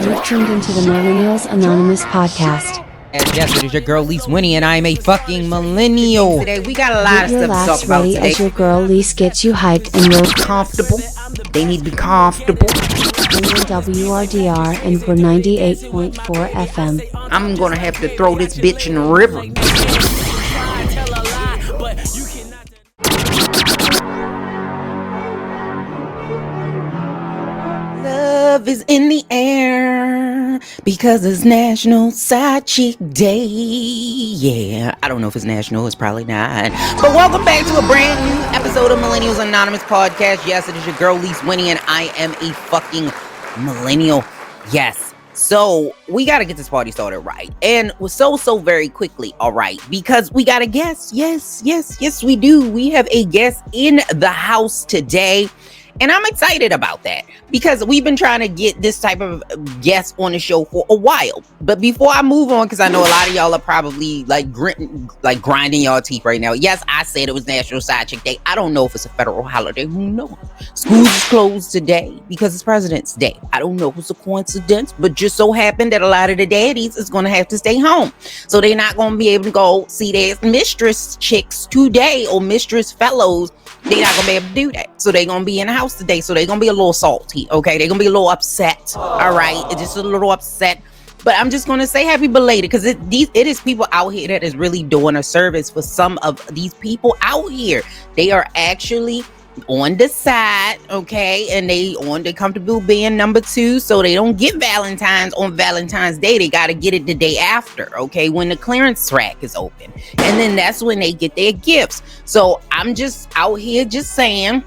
You've tuned into the Millennials Anonymous podcast. And yes, it is your girl Lise Winnie, and I am a fucking millennial. Today we got a lot of stuff to talk about ready today. As your girl Lise gets you hyped and real comfortable. They need to be comfortable. WRDR and we're 98.4 FM. I'm gonna have to throw this bitch in the river. Love is in the air because it's National Side Chick Day. Yeah, I don't know if it's national, it's probably not. But welcome back to a brand new episode of Millennials Anonymous podcast. Yes, it is your girl Lise Winnie, and I am a fucking millennial. Yes. So we got to get this party started right, and so very quickly, all right, because we got a guest. Yes, we do. We have a guest in the house today. And I'm excited about that because we've been trying to get this type of guest on the show for a while. But before I move on, because I know a lot of y'all are probably grinding y'all teeth right now. Yes, I said it was National Side Chick Day. I don't know if it's a federal holiday. Who knows? Schools is closed today because it's President's Day. I don't know if it's a coincidence, but just so happened that a lot of the daddies is going to have to stay home. So they're not going to be able to go see their mistress chicks today or mistress fellows. They're not gonna be able to do that. So they're gonna be in the house today. So they're gonna be a little salty, okay? They're gonna be a little upset, all right? Just a little upset. But I'm just gonna say happy belated because it is people out here that is really doing a service for some of these people out here. They are actually on the side, okay, and they comfortable being number two, so they don't get Valentine's on Valentine's Day. They got to get it the day after, okay, when the clearance rack is open, and then that's when they get their gifts. So I'm just out here just saying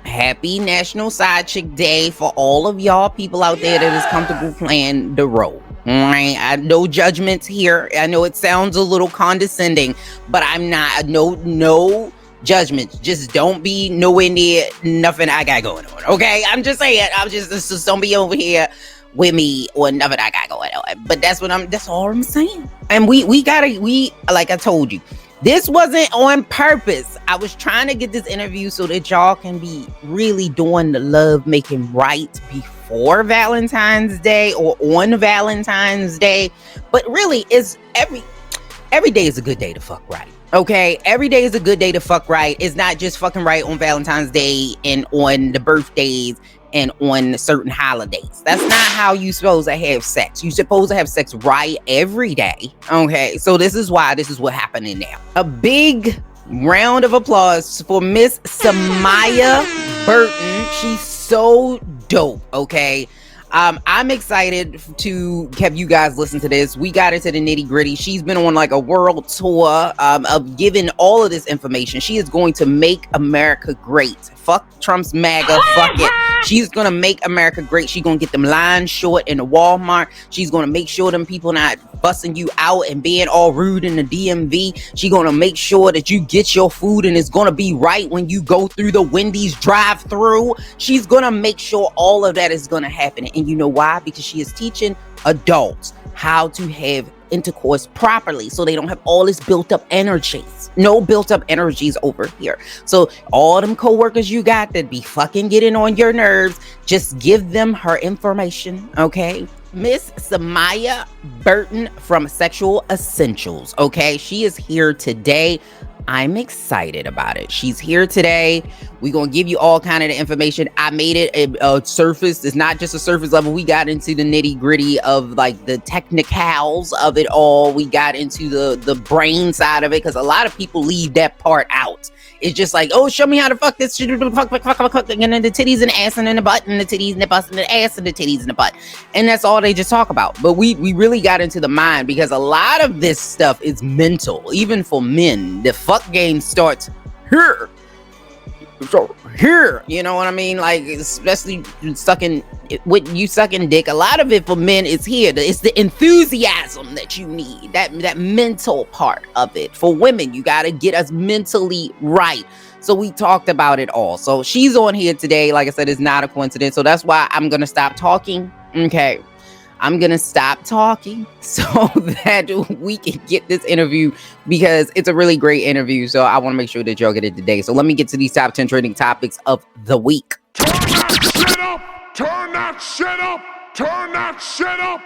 happy National Side Chick Day for all of y'all people out there that is comfortable playing the role. Right, I no judgments here. I know it sounds a little condescending, but I'm not. No judgments. Just don't be nowhere near nothing I got going on. Okay, I'm just saying. Just don't be over here with me or nothing I got going on. But that's all I'm saying. And we like I told you, this wasn't on purpose. I was trying to get this interview so that y'all can be really doing the love making right before Valentine's Day or on Valentine's Day. But really, it's every day is a good day to fuck right. Okay, every day is a good day to fuck right. It's not just fucking right on Valentine's Day and on the birthdays and on certain holidays. That's not how you supposed to have sex. You supposed to have sex right every day. Okay, so this is what happening now. A big round of applause for Miss Samia Burton. She's so dope, okay? I'm excited to have you guys listen to this. We got into the nitty gritty. She's been on like a world tour of giving all of this information. She is going to make America great. Fuck Trump's MAGA. Fuck it. She's going to make America great. She's going to get them lines short in the Walmart. She's going to make sure them people not busting you out and being all rude in the DMV. She's going to make sure that you get your food and it's going to be right when you go through the Wendy's drive-through. She's going to make sure all of that is going to happen. And you know why? Because she is teaching adults how to have intercourse properly so they don't have all this built up energies. No built up energies over here. So all them coworkers you got that be fucking getting on your nerves, just give them her information, okay? Miss Samia Burton from Sexual Essentials, okay? She is here today. I'm excited about it. She's here today. We're going to give you all kind of the information. I made it a surface. It's not just a surface level. We got into the nitty gritty of like the technicals of it all. We got into the brain side of it because a lot of people leave that part out. It's just like, oh, show me how to fuck this shit, fuck, and then the titties and the ass and then the butt and the titties and the bust and the ass and the titties and the butt. And that's all they just talk about. But we really got into the mind because a lot of this stuff is mental, even for men. The fuck game starts here. So here, you know what I mean? Like, especially sucking dick. A lot of it for men is here. It's the enthusiasm that you need, that mental part of it. For women, you got to get us mentally right. So we talked about it all. So she's on here today. Like I said, it's not a coincidence. So that's why I'm going to stop talking. Okay. I'm going to stop talking so that we can get this interview because it's a really great interview. So I want to make sure that y'all get it today. So let me get to these top 10 trending topics of the week. Turn that shit up. Turn that shit up. Turn that shit up.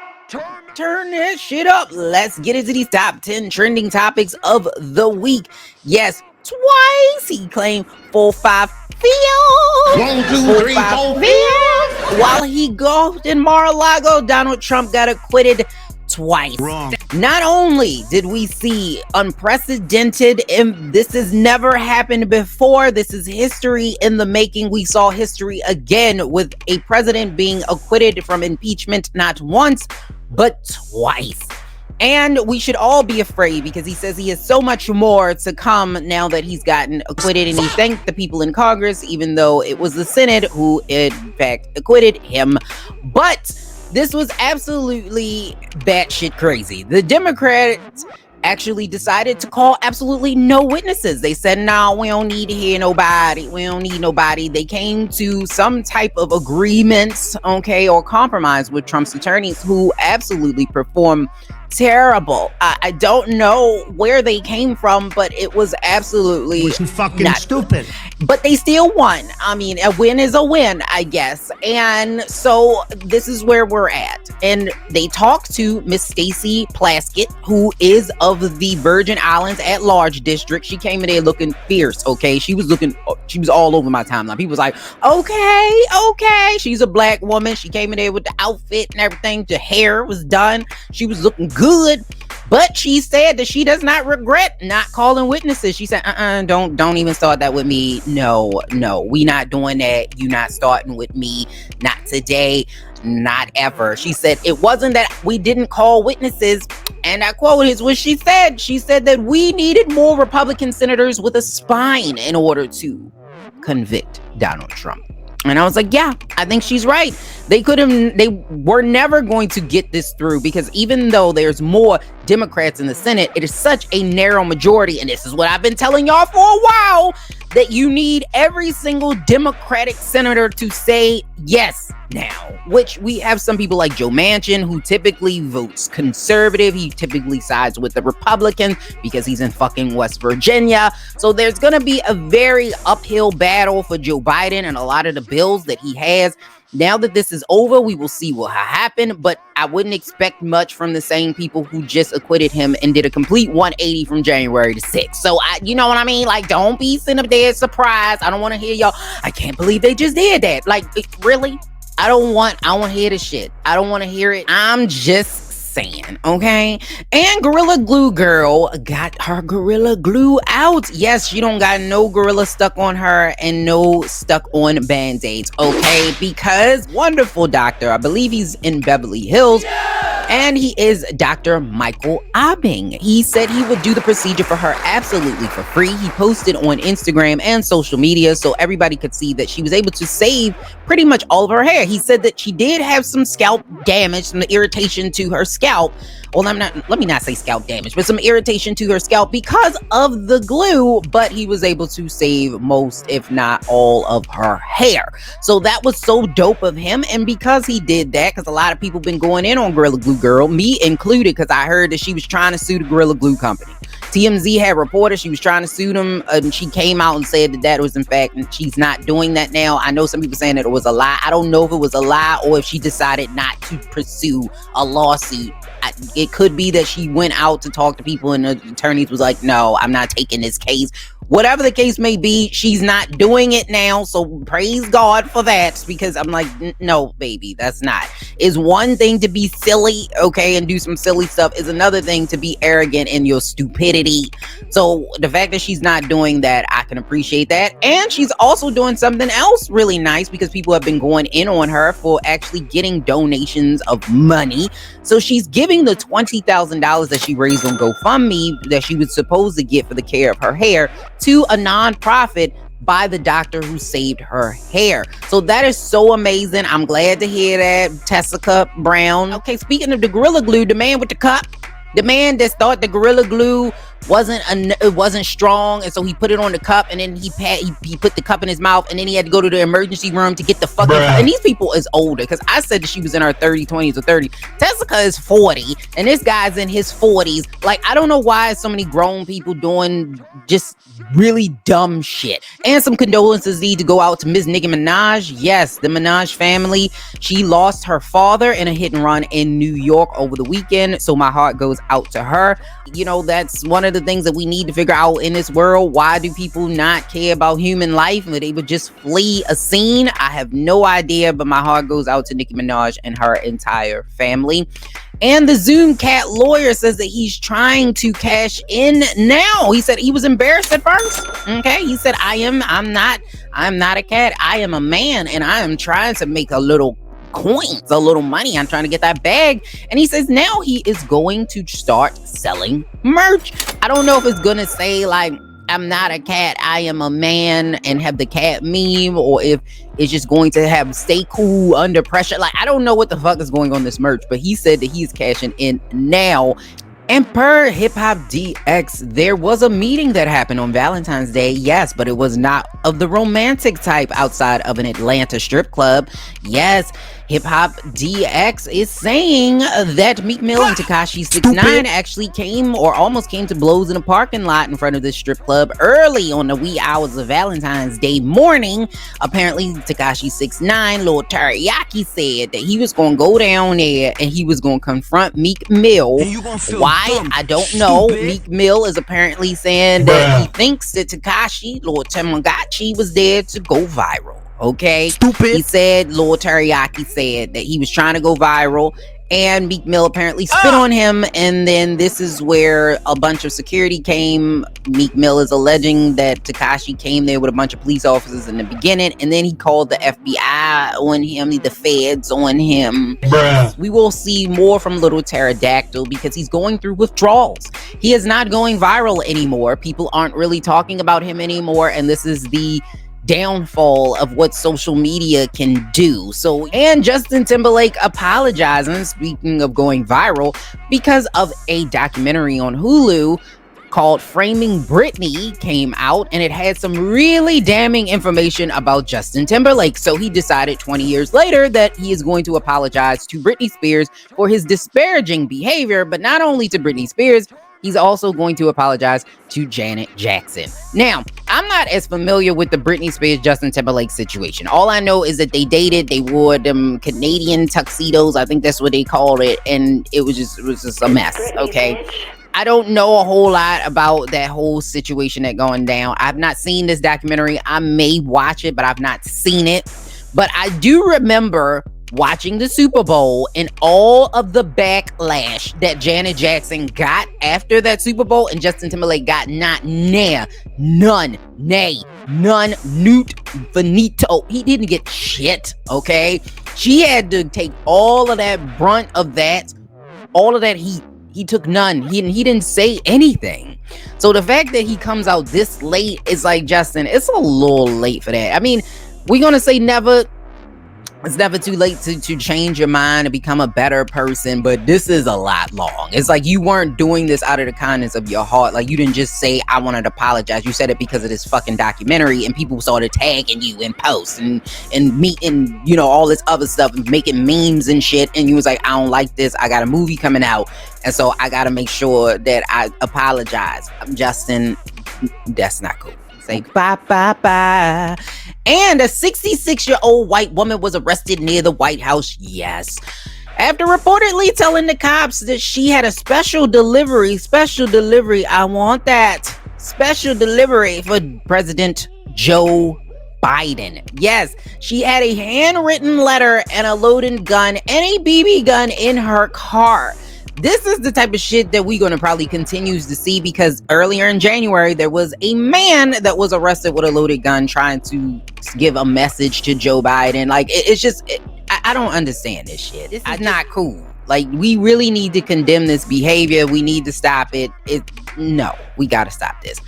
Turn that shit up. Let's get into these top 10 trending topics of the week. Yes, twice he claimed 4-5 field. 1, 2, 3, 4 field. While he golfed in Mar-a-Lago, Donald Trump got acquitted twice. Wrong. Not only did we see unprecedented, and this has never happened before, this is history in the making. We saw history again with a president being acquitted from impeachment not once, but twice. And we should all be afraid because he says he has so much more to come now that he's gotten acquitted, and he thanked the people in Congress, even though it was the Senate who in fact acquitted him. But this was absolutely batshit crazy. The Democrats actually decided to call absolutely no witnesses. They said, no, we don't need to hear nobody. We don't need nobody. They came to some type of agreement, okay, or compromise with Trump's attorneys, who absolutely performed terrible. I don't know where they came from, but it was absolutely fucking stupid. But they still won. I mean, a win is a win, I guess. And so this is where we're at. And they talked to Miss Stacey Plaskett, who is of the Virgin Islands at Large District. She came in there looking fierce, okay? She was all over my timeline. People was like, okay. She's a black woman. She came in there with the outfit and everything. The hair was done. She was looking good. But she said that she does not regret not calling witnesses. She said, don't even start that with me. No, we not doing that. You not starting with me. Not today. Not ever. She said it wasn't that we didn't call witnesses. And I quote is what she said. She said that we needed more Republican senators with a spine in order to convict Donald Trump. And I was like, yeah, I think she's right. They were never going to get this through, because even though there's more Democrats in the Senate, it is such a narrow majority. And this is what I've been telling y'all for a while, that you need every single Democratic senator to say yes now, which we have some people like Joe Manchin, who typically votes conservative. He typically sides with the Republicans because he's in fucking West Virginia. So there's going to be a very uphill battle for Joe Biden and a lot of the bills that he has. Now that this is over, we will see what happened, but I wouldn't expect much from the same people who just acquitted him and did a complete 180 from January to 6th. So, you know what I mean? Like, don't be sitting up there surprised. I don't want to hear y'all, I can't believe they just did that. Like, really? I don't want to hear the shit. I don't want to hear it. I'm just saying, okay? And Gorilla Glue Girl got her Gorilla Glue out. Yes, she don't got no Gorilla stuck on her and no stuck on Band-Aids, okay? Because wonderful doctor, I believe he's in Beverly Hills, and he is Dr. Michael Abing. He said he would do the procedure for her absolutely for free. He posted on Instagram and social media so everybody could see that she was able to save pretty much all of her hair. He said that she did have some scalp damage, some irritation to her scalp. Well, let me not say scalp damage, but some irritation to her scalp because of the glue, but he was able to save most, if not all, of her hair. So that was so dope of him. And because he did that, because a lot of people been going in on Gorilla Glue Girl, me included, because I heard that she was trying to sue the Gorilla Glue company. TMZ had reported she was trying to sue them, and she came out and said that was in fact, and she's not doing that now. I know some people saying that it was a lie. I don't know if it was a lie or if she decided not to pursue a lawsuit. It could be that she went out to talk to people and the attorneys was like, no, I'm not taking this case. Whatever the case may be, she's not doing it now. So praise God for that, because I'm like, no, baby, that's not. It's one thing to be silly, okay, and do some silly stuff. Is another thing to be arrogant in your stupidity. So the fact that she's not doing that, I can appreciate that. And she's also doing something else really nice, because people have been going in on her for actually getting donations of money. So she's giving the $20,000 that she raised on GoFundMe that she was supposed to get for the care of her hair to a nonprofit by the doctor who saved her hair. So that is so amazing. I'm glad to hear that. Tessica Brown. Okay, speaking of the Gorilla Glue, the man with the cup, the man that thought the Gorilla Glue it wasn't strong, and so he put it on the cup, and then he put the cup in his mouth, and then he had to go to the emergency room to get the fucking cup. And these people is older, because I said that she was in her 30s, 20s, or 30s. Tessica is 40, and this guy's in his 40s. Like, I don't know why so many grown people doing just really dumb shit. And some condolences need to go out to Miss Nicki Minaj. Yes, the Minaj family. She lost her father in a hit and run in New York over the weekend, so my heart goes out to her. You know, that's one of the things that we need to figure out in this world. Why do people not care about human life, and they would just flee a scene? I have no idea, but my heart goes out to Nicki Minaj and her entire family. And the Zoom cat lawyer says that he's trying to cash in now. He said he was embarrassed at first. Okay, he said, I'm not a cat. I am a man, and I am trying to make a little coins, a little money. I'm trying to get that bag. And he says now he is going to start selling merch. I don't know if it's gonna say like, I'm not a cat, I am a man, and have the cat meme, or if it's just going to have stay cool under pressure. Like, I don't know what the fuck is going on this merch, but he said that he's cashing in now. And per Hip Hop DX, there was a meeting that happened on Valentine's Day, yes, but it was not of the romantic type outside of an Atlanta strip club. Yes, Hip Hop DX is saying that Meek Mill and Tekashi 6ix9ine actually came or almost came to blows in a parking lot in front of this strip club early on the wee hours of Valentine's Day morning. Apparently, Tekashi 6ix9ine, Lil Teriyaki, said that he was going to go down there and he was going to confront Meek Mill. Why? I don't know. Meek Mill is apparently saying that he thinks that Tekashi, Lil Tamagotchi, was there to go viral. Okay, he said, Lil Teriyaki said that he was trying to go viral, and Meek Mill apparently spit on him, and then this is where a bunch of security came. Meek Mill is alleging that Tekashi came there with a bunch of police officers in the beginning, and then he called the FBI on him, the feds on him. We will see more from Little Pterodactyl because he's going through withdrawals. He is not going viral anymore. People aren't really talking about him anymore, and this is the downfall of what social media can do. So, and Justin Timberlake apologizing, speaking of going viral, because of a documentary on Hulu called Framing Britney came out, and it had some really damning information about Justin Timberlake. So he decided 20 years later that he is going to apologize to Brittney Spears for his disparaging behavior, but not only to Brittney Spears, he's also going to apologize to Janet Jackson. Now, I'm not as familiar with the Brittney Spears Justin Timberlake situation. All I know is that they dated, they wore them Canadian tuxedos, I think that's what they called it, and it was just a mess, okay? I don't know a whole lot about that whole situation that going down. I've not seen this documentary. I may watch it, but I've not seen it. But I do remember watching the Super Bowl and all of the backlash that Janet Jackson got after that Super Bowl, and Justin Timberlake got none, newt, finito. He didn't get shit, okay? She had to take all of that brunt of that, all of that heat. He took none. He didn't say anything. So the fact that he comes out this late is like, Justin, it's a little late for that. I mean, we're going to say never. It's never too late to change your mind and become a better person, but this is a lot long. It's like you weren't doing this out of the kindness of your heart. Like, you didn't just say, I wanted to apologize. You said it because of this fucking documentary, and people started tagging you in posts and meeting, you know, all this other stuff and making memes and shit. And you was like, I don't like this. I got a movie coming out, and so I got to make sure that I apologize. Justin, that's not cool. Say bye. And a 66-year-old white woman was arrested near the White House, yes, after reportedly telling the cops that she had a special delivery, I want that, special delivery for President Joe Biden. Yes, she had a handwritten letter and a loaded gun and a BB gun in her car. This is the type of shit that we're going to probably continue to see, because earlier in January, there was a man that was arrested with a loaded gun trying to give a message to Joe Biden. Like, it's just, I don't understand this shit. This is not cool. Like, we really need to condemn this behavior. We need to stop it. No, we got to stop this.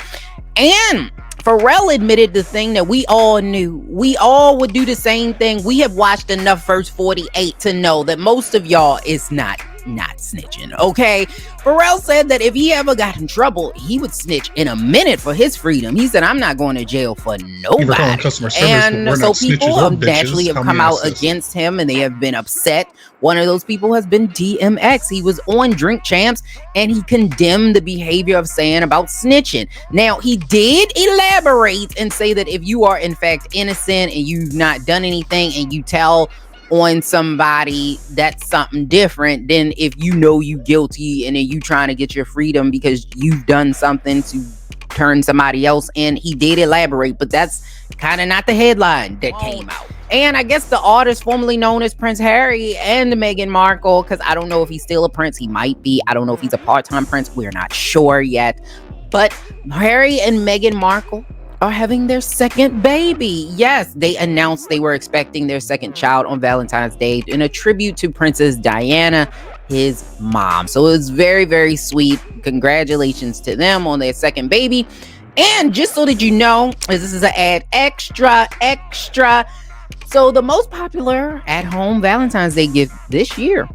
And Pharrel admitted the thing that we all knew. We all would do the same thing. We have watched enough First 48 to know that most of y'all is not not snitching, okay? Pharrel said that if he ever got in trouble, he would snitch in a minute for his freedom. He said, I'm not going to jail for nobody. Customer service, And so people naturally have come out says. against him, and they have been upset. One of those people has been DMX. He was on Drink Champs, and he condemned the behavior of saying about snitching. Now, he did elaborate and say that if you are in fact innocent and you've not done anything and you tell on somebody, that's something different than if you know you guilty and then you trying to get your freedom because you've done something to turn somebody else in. He did elaborate, but that's kind of not the headline that came out. And I guess the artist formerly known as Prince Harry and Meghan Markle, because I don't know if he's still a prince. He might be. I don't know if he's a part-time prince. We're not sure yet. But Harry and Meghan Markle are having their second baby. Yes, they announced they were expecting their second child on Valentine's Day in a tribute to Princess Diana, his mom. So it was very, very sweet. Congratulations to them on their second baby. And just so that you know, this is an ad extra. So the most popular at-home Valentine's Day gift this year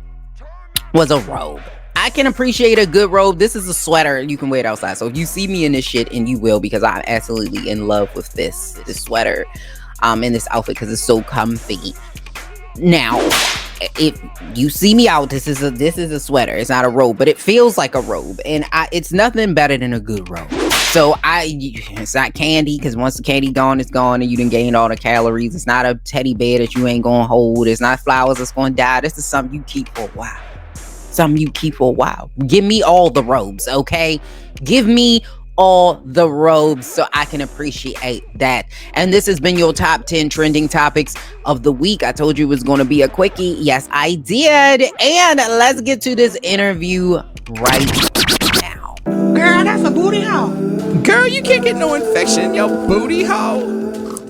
was a robe. I can appreciate a good robe. This is a sweater. You can wear it outside. So if you see me in this shit, and you will, because I'm absolutely in love with this sweater in this outfit because it's so comfy. Now, if you see me out, this is a sweater. It's not a robe, but it feels like a robe, and it's nothing better than a good robe. So it's not candy, because once the candy gone, it's gone, and you done gained all the calories. It's not a teddy bear that you ain't gonna hold. It's not flowers that's gonna die. This is something you keep for a while. Give me all the robes, okay? Give me all the robes so I can appreciate that. And this has been your top 10 trending topics of the week. I told you it was going to be a quickie. Yes, I did. And let's get to this interview right now. Girl, that's a booty hole. Girl, you can't get no infection in your booty hole.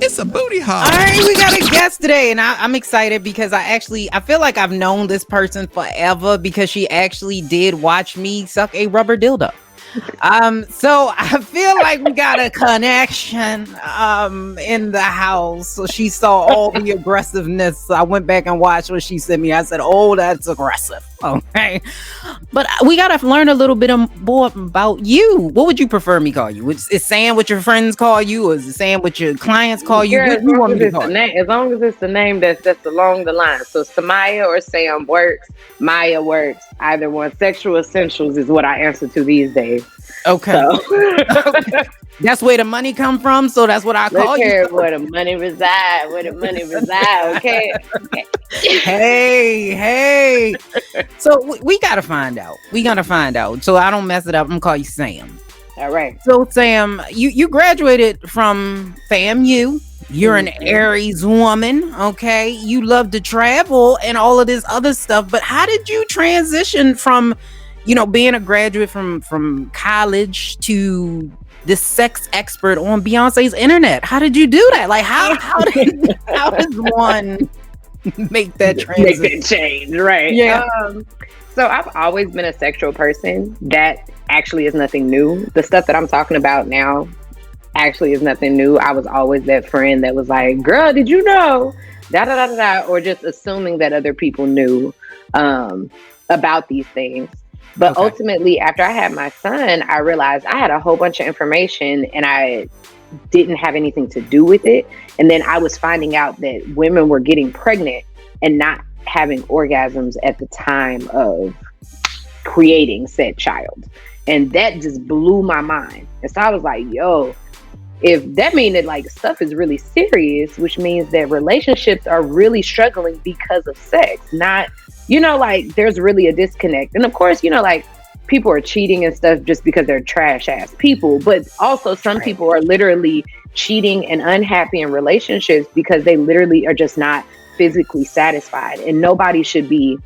It's a booty hole. All right, we got a guest today, and I'm excited because I feel like I've known this person forever because she actually did watch me suck a rubber dildo. So I feel like we got a connection in the house. So she saw all the aggressiveness. So I went back and watched what she sent me. I said, "Oh, that's aggressive." Okay, but we gotta learn a little bit more about you. What would you prefer me call you? Is Sam what your friends call you, or is it Sam what your clients call you? Girl, What do you want me to call you? as long as it's the name that's along the line. So Samia or Sam works. Maya works. Either one. Sexual essentials is what I answer to these days. Okay. So. That's where the money come from, so that's what I call you. Where the money reside. Okay. Hey. So we gotta find out. So I don't mess it up. I'm gonna call you Sam. All right. So Sam, you graduated from FAMU. You're an Aries woman, okay? You love to travel and all of this other stuff. But how did you transition from, being a graduate from college to this sex expert on Beyonce's internet? How did you do that? Like, how does one make that transition? Make that change, right? Yeah. So I've always been a sexual person. That actually is nothing new. The stuff that I'm talking about now actually is nothing new. I was always that friend that was like, "Girl, did you know?" Da da da da da, or just assuming that other people knew about these things. But ultimately, after I had my son, I realized I had a whole bunch of information and I didn't have anything to do with it. And then I was finding out that women were getting pregnant and not having orgasms at the time of creating said child. And that just blew my mind. And so I was like, yo, if that means that like stuff is really serious, which means that relationships are really struggling because of sex, not, like there's really a disconnect. And of course, like people are cheating and stuff just because they're trash ass people, but also some people are literally cheating and unhappy in relationships because they literally are just not physically satisfied. And nobody should be,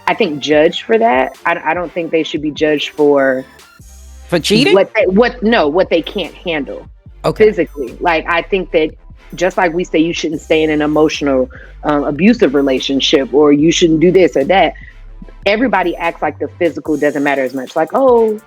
I think, judged for that. I don't think they should be judged for cheating? What they can't handle physically. Like, I think that just like we say you shouldn't stay in an emotional abusive relationship, or you shouldn't do this or that, everybody acts like the physical doesn't matter as much. Like, oh,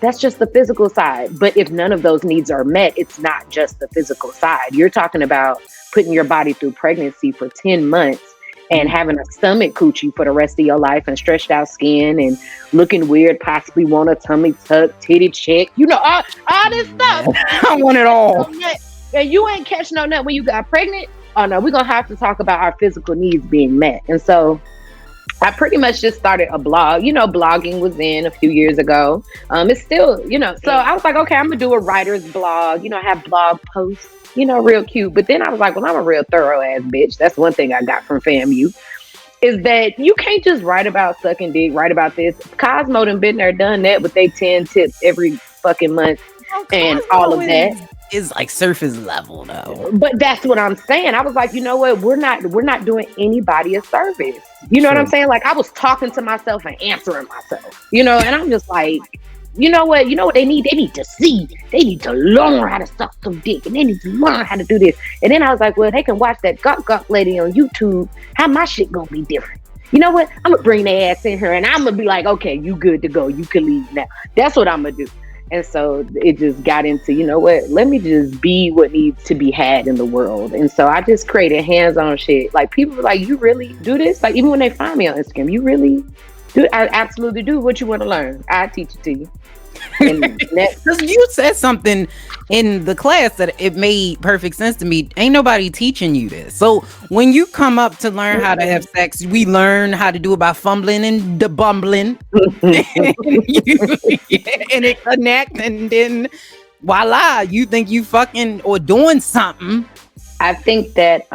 that's just the physical side. But if none of those needs are met, it's not just the physical side. You're talking about putting your body through pregnancy for 10 months and having a stomach coochie for the rest of your life and stretched out skin and looking weird, possibly want a tummy tuck, titty check, all this stuff. I want it all. And you ain't catching no nut when you got pregnant. Oh no, we're gonna have to talk about our physical needs being met. And so I pretty much just started a blog. Blogging was in a few years ago. It's still, so I was like, okay, I'm gonna do a writer's blog, have blog posts, real cute. But then I was like, well, I'm a real thorough ass bitch. That's one thing I got from FAMU, is that you can't just write about sucking dick, write about this. Cosmo done been there, done that with they 10 tips every fucking month and all of that. Is like surface level though. But that's what I'm saying. I was like, you know what? We're not doing anybody a service. You know what I'm saying? Like I was talking to myself and answering myself, and I'm just like, you know what they need? They need to see. They need to learn how to suck some dick, and they need to learn how to do this. And then I was like, well, they can watch that gawk lady on YouTube. How my shit gonna be different? You know what? I'm gonna bring their ass in here and I'm gonna be like, okay, you good to go. You can leave now. That's what I'm gonna do. And so it just got into, let me just be what needs to be had in the world. And so I just created hands-on shit. Like people were like, you really do this? Like even when they find me on Instagram, you really do? I absolutely do. What you want to learn? I teach it to you. Because you said something in the class that it made perfect sense to me. Ain't nobody teaching you this. So when you come up to learn how to have sex, we learn how to do it by fumbling and the bumbling. And it connect, and then voila, you think you fucking or doing something. I think that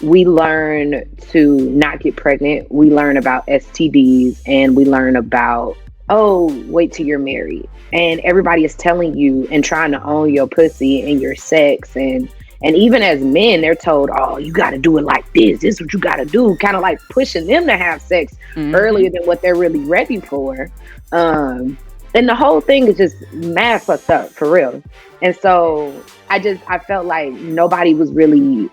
we learn to not get pregnant. We learn about STDs, and we learn about, wait till you're married. And everybody is telling you and trying to own your pussy and your sex. And even as men, they're told, you got to do it like this. This is what you got to do. Kind of like pushing them to have sex earlier than what they're really ready for. And the whole thing is just mad fucked up, for real. And so I felt like nobody was really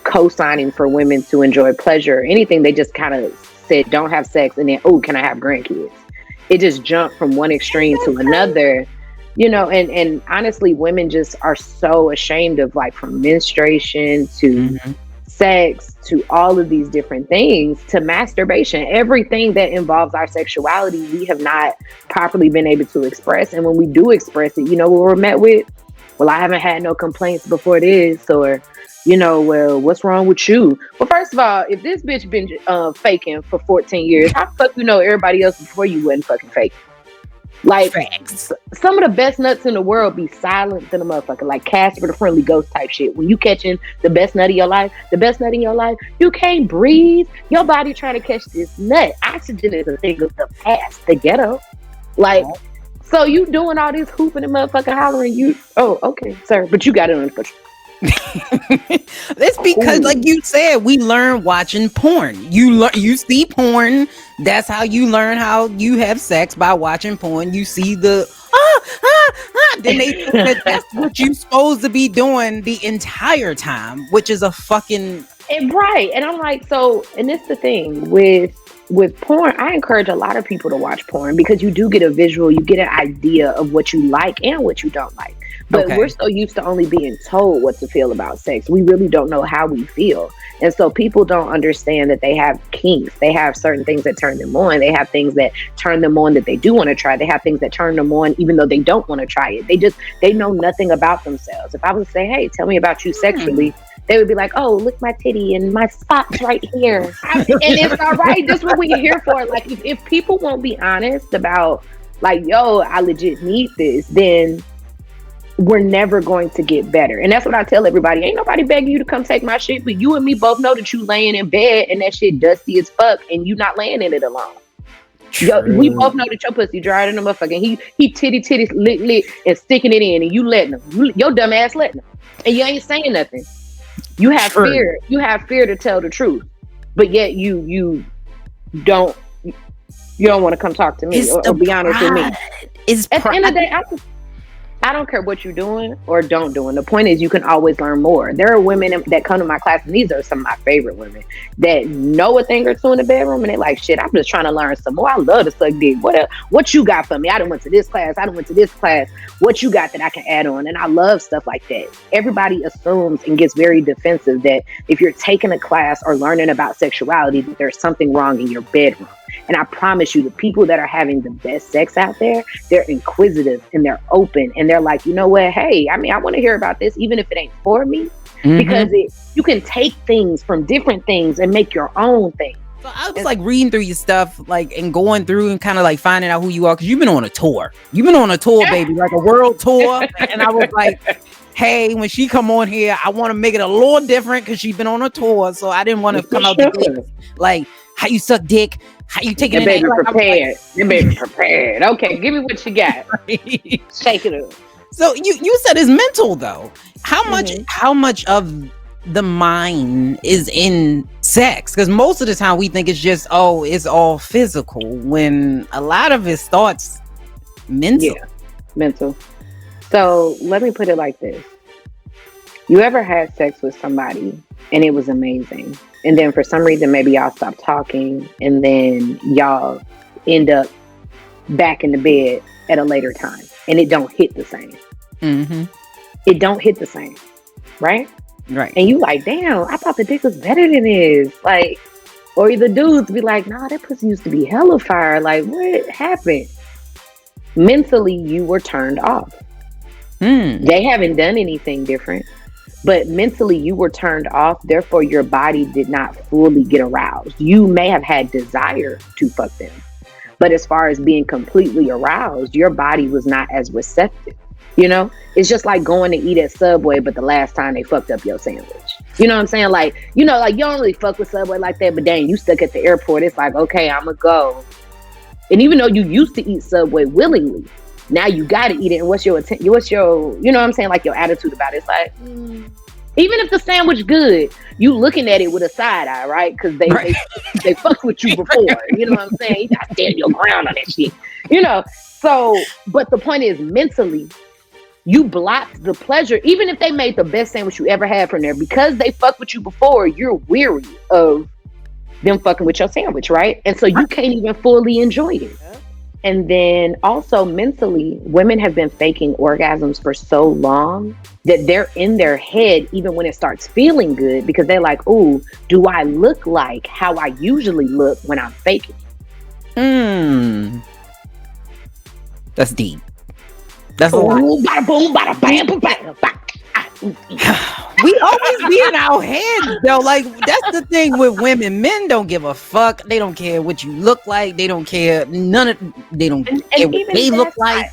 co-signing for women to enjoy pleasure or anything. They just kind of said, don't have sex. And then, can I have grandkids? It just jumped from one extreme to another, and honestly, women just are so ashamed of, like, from menstruation to sex to all of these different things to masturbation. Everything that involves our sexuality, we have not properly been able to express. And when we do express it, what we're met with? Well, I haven't had no complaints before this, or, well, what's wrong with you? Well, first of all, if this bitch been faking for 14 years, how the fuck everybody else before you wasn't fucking faking? Like, some of the best nuts in the world be silent than a motherfucker, like Casper the Friendly Ghost type shit. When you catching the best nut in your life, you can't breathe. Your body trying to catch this nut. Oxygen is a thing of the past, the ghetto. Like, so you doing all this hooping and motherfucking hollering, okay, sir, but you got it under control. It's because, like you said, we learn watching porn. You see porn. That's how you learn how you have sex, by watching porn. You see the then they think that that's what you're supposed to be doing the entire time, which is a fucking right. And I'm like, and it's the thing with porn. I encourage a lot of people to watch porn because you do get a visual, you get an idea of what you like and what you don't like. But we're so used to only being told what to feel about sex. We really don't know how we feel. And so people don't understand that they have kinks. They have certain things that turn them on. They have things that turn them on that they do want to try. They have things that turn them on even though they don't want to try it. They know nothing about themselves. If I was to say, hey, tell me about you sexually, they would be like, look my titty and my spot's right here. And it's all right. That's what we're here for. Like, if people won't be honest about, like, I legit need this, then we're never going to get better. And that's what I tell everybody. Ain't nobody begging you to come take my shit, but you and me both know that you laying in bed and that shit dusty as fuck and you not laying in it alone. We both know that your pussy dried in the motherfucker. He titty lit and sticking it in and you letting him. Your dumb ass letting him. And you ain't saying nothing. You have fear. You have fear to tell the truth. But yet you don't want to come talk to me or be honest with me. It's at the end of the day, I don't care what you're doing or don't doing. The point is you can always learn more. There are women that come to my class, and these are some of my favorite women that know a thing or two in the bedroom, and they're like, shit, I'm just trying to learn some more. I love to suck dick. What you got for me? I done went to this class. I done went to this class. What you got that I can add on? And I love stuff like that. Everybody assumes and gets very defensive that if you're taking a class or learning about sexuality, that there's something wrong in your bedroom. And I promise you, the people that are having the best sex out there, they're inquisitive and they're open and they're like, you know what? Hey, I mean, I want to hear about this, even if it ain't for me, because you can take things from different things and make your own thing. So I was like reading through your stuff, like, and going through and kind of like finding out who you are, because you've been on a tour. You've been on a tour, baby, like a world tour. And I was like, hey, when she come on here, I want to make it a little different because she's been on a tour. So I didn't want to come out the gate like how you suck dick, how you take it. Baby prepared. Your baby prepared. Okay, give me what you got. Shake it up. So you said it's mental though. How much of the mind is in sex? Because most of the time we think it's just it's all physical, when a lot of it starts mental. Yeah, mental. So let me put it like this. You ever had sex with somebody and it was amazing, and then for some reason maybe y'all stopped talking, and then y'all end up back in the bed at a later time and it don't hit the same. It don't hit the same, right? Right. And you like, damn, I thought the dick was better than this. Like, or the dudes be like, nah, that pussy used to be hella fire. Like, what happened? Mentally, you were turned off. They haven't done anything different, but mentally you were turned off. Therefore, your body did not fully get aroused. You may have had desire to fuck them, but as far as being completely aroused, your body was not as receptive. You know, it's just like going to eat at Subway, but the last time they fucked up your sandwich. You know what I'm saying? Like, you know, like you don't really fuck with Subway like that, but dang, you stuck at the airport. It's like, okay, I'm gonna go. And even though you used to eat Subway willingly, now you gotta eat it. And what's your, you know what I'm saying? Like your attitude about it. It's like, even if the sandwich good, you looking at it with a side eye, right? Because they fucked with you before. You know what I'm saying? You gotta stand your ground on that shit. You know. So, but the point is, mentally, you blocked the pleasure. Even if they made the best sandwich you ever had from there, because they fucked with you before, you're weary of them fucking with your sandwich, right? And so you can't even fully enjoy it. And then also mentally, women have been faking orgasms for so long that they're in their head even when it starts feeling good, because they're like, ooh, do I look like how I usually look when I'm faking? That's deep. That's a lot. Bada boom, bada bam, bada bam. We always be in our heads though. Like, that's the thing with women. Men don't give a fuck. They don't care what you look like. They don't care. They don't care what they look like.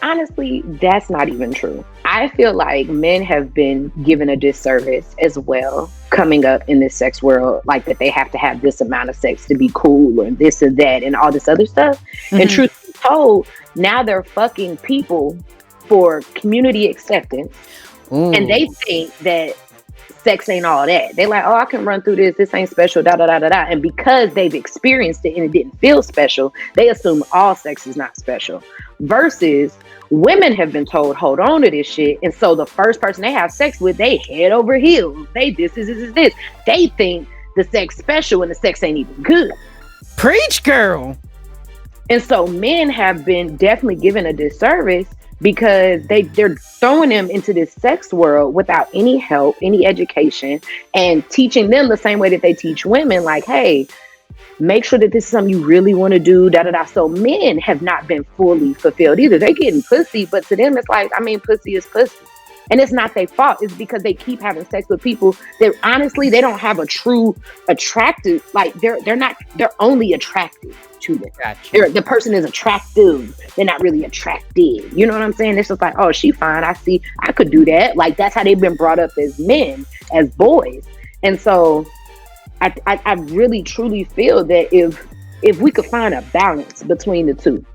Honestly, that's not even true. I feel like men have been given a disservice as well coming up in this sex world, like that they have to have this amount of sex to be cool or this or that and all this other stuff. And truth be told, now they're fucking people for community acceptance. And they think that sex ain't all that. They're like, oh, I can run through this. This ain't special, da da da da da. And because they've experienced it and it didn't feel special, they assume all sex is not special. Versus women have been told, hold on to this shit. And so the first person they have sex with, they head over heels. They this. They think the sex special and the sex ain't even good. Preach, girl. And so men have been definitely given a disservice because they're throwing them into this sex world without any help, any education, and teaching them the same way that they teach women, like, hey, make sure that this is something you really want to do, da da da. So men have not been fully fulfilled either. They're getting pussy, but to them it's like, I mean, pussy is pussy. And it's not their fault. It's because they keep having sex with people that honestly, they don't have a true attractive, like they're only attractive to them. Gotcha. The person is attractive. They're not really attractive. You know what I'm saying? It's just like, oh, she fine. I see. I could do that. Like, that's how they've been brought up as men, as boys. And so I really truly feel that if we could find a balance between the two,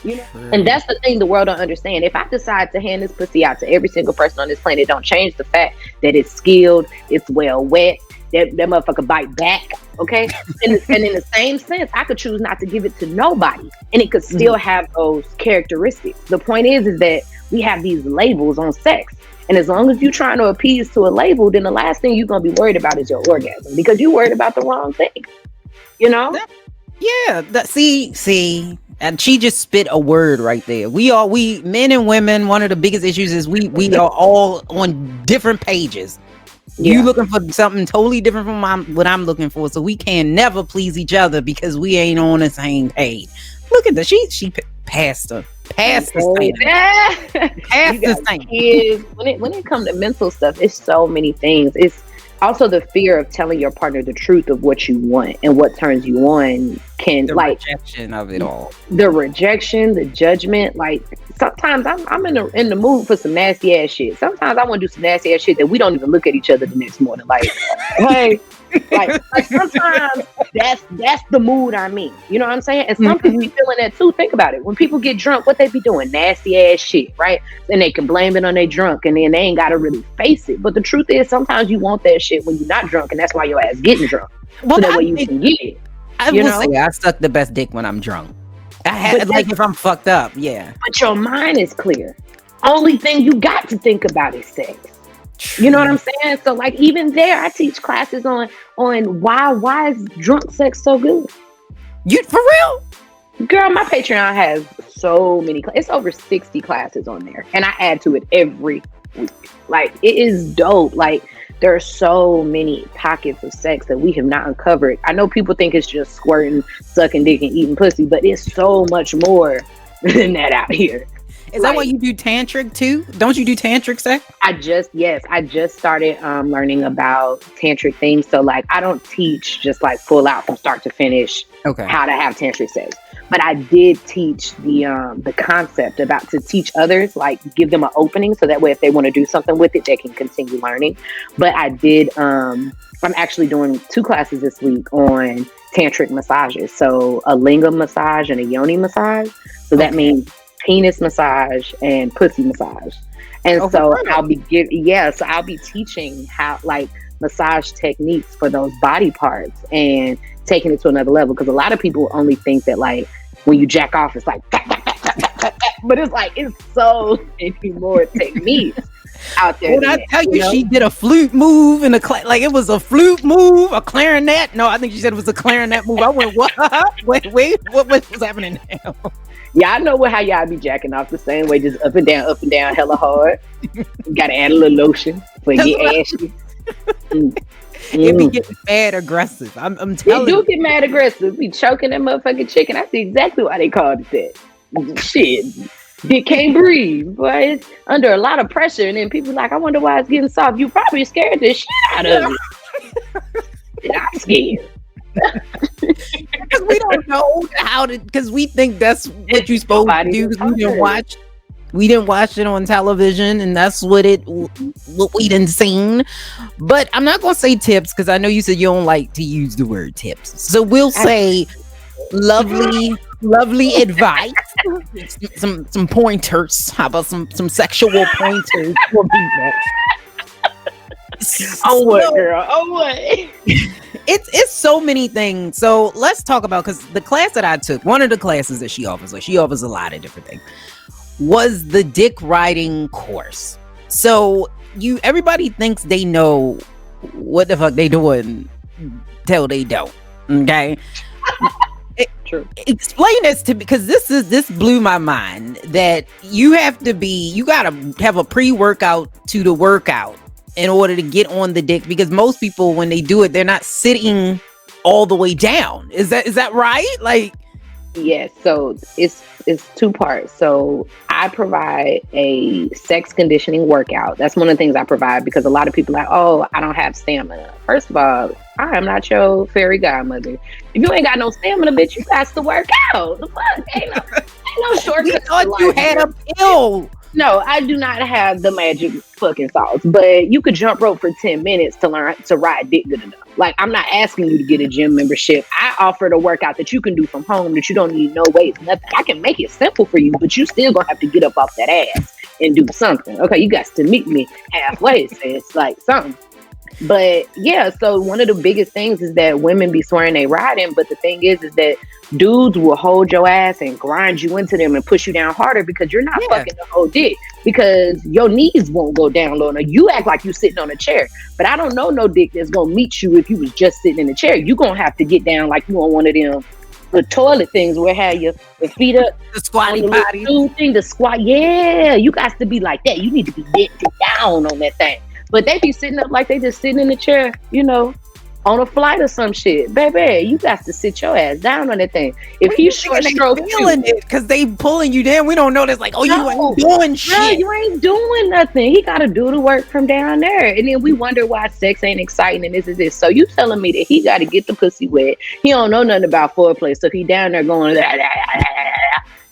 you know, and that's the thing the world don't understand. If I decide to hand this pussy out to every single person on this planet, don't change the fact that it's skilled, it's well wet, that motherfucker bite back, okay? and in the same sense, I could choose not to give it to nobody, and it could still have those characteristics. The point is that we have these labels on sex. And as long as you're trying to appease to a label, then the last thing you're going to be worried about is your orgasm, because you're worried about the wrong thing. You know? See, and she just spit a word right there. We men and women, one of the biggest issues is we are all on different pages. You looking for something totally different from what I'm looking for, so we can never please each other because we ain't on the same page. Look at that. She passed the kids. When it comes to mental stuff, it's so many things. It's also the fear of telling your partner the truth of what you want and what turns you on. Rejection of it all. The rejection, the judgment. Like sometimes I'm in the mood for some nasty ass shit. Sometimes I want to do some nasty ass shit that we don't even look at each other the next morning. Like, hey. Like sometimes that's the mood I'm in. You know what I'm saying? And some people be feeling that too. Think about it. When people get drunk, what they be doing? Nasty ass shit, right? And they can blame it on their drunk, and then they ain't gotta really face it. But the truth is, sometimes you want that shit when you're not drunk, and that's why your ass getting drunk. So that way you can get it. I will say I suck the best dick when I'm drunk. If I'm fucked up, yeah. But your mind is clear. Only thing you got to think about is sex. You know what I'm saying? So like even there, I teach classes on why is drunk sex so good? You for real? Girl, my Patreon has so many. It's over 60 classes on there, and I add to it every week. Like it is dope. Like there are so many pockets of sex that we have not uncovered. I know people think it's just squirting, sucking dick, and eating pussy, but it's so much more than that out here. Is that why you do tantric too? Don't you do tantric sex? I just started learning about tantric things. So like I don't teach just like full out from start to finish how to have tantric sex. But I did teach the concept about to teach others, like give them an opening so that way if they want to do something with it, they can continue learning. But I did I'm actually doing 2 classes this week on tantric massages. So a lingam massage and a yoni massage. So that means penis massage and pussy massage. And I'll be teaching how like massage techniques for those body parts and taking it to another level, because a lot of people only think that like when you jack off it's like but it's like it's so many more techniques out there. When I tell you she did a flute move and it was a flute move, a clarinet. No, I think she said it was a clarinet move. I went, what? Wait, what was happening now? Y'all know how y'all be jacking off the same way, just up and down, hella hard. You gotta add a little lotion for your ashes. It be getting mad aggressive. I'm telling you. They do get mad aggressive. Be choking that motherfucking chicken. I see exactly why they called it that. Shit. It can't breathe, but it's under a lot of pressure. And then people like, I wonder why it's getting soft. You probably scared the shit out of it. I'm scared. Because we don't know because we think that's what you're supposed to do. We didn't watch it on television, and that's what we done seen. But I'm not gonna say tips because I know you said you don't like to use the word tips, so we'll say lovely advice, some pointers. How about some sexual pointers for people? Oh what, girl? Oh what? It's so many things. So let's talk about, because the class that I took, one of the classes that she offers, like she offers a lot of different things, was the dick riding course. So everybody thinks they know what the fuck they doing till they don't. Okay. True. Explain this to me, because this blew my mind, that you gotta have a pre-workout to the workout in order to get on the dick, because most people when they do it, they're not sitting all the way down. Is that right? Like, yes. So it's 2 parts. So I provide a sex conditioning workout. That's one of the things I provide, because a lot of people are like, oh, I don't have stamina. First of all, I am not your fairy godmother. If you ain't got no stamina, bitch, you got to work out. The fuck? Ain't no shortcuts. We thought you had a pill. No, I do not have the magic fucking sauce, but you could jump rope for 10 minutes to learn to ride dick good enough. Like, I'm not asking you to get a gym membership. I offered a workout that you can do from home, that you don't need no weights, nothing. I can make it simple for you, but you still gonna have to get up off that ass and do something. Okay, you got to meet me halfway. So it's like something. But yeah, so one of the biggest things is that women be swearing they riding, but the thing is that dudes will hold your ass and grind you into them and push you down harder because you're not fucking the whole dick, because your knees won't go down low enough. You act like you sitting on a chair, but I don't know no dick that's gonna meet you if you was just sitting in a chair. You gonna have to get down like you on one of them the toilet things where have your feet up, the squatty potty thing, the squat. Yeah, you got to be like that. You need to be down on that thing. But they be sitting up like they just sitting in the chair, you know, on a flight or some shit. Baby, you got to sit your ass down on that thing. If he's short stroke, feeling it because they pulling you down. We don't know this. Like, oh, you ain't doing shit. No, you ain't doing nothing. He got to do the work from down there, and then we wonder why sex ain't exciting and this is this. So you telling me that he got to get the pussy wet? He don't know nothing about foreplay, so he down there going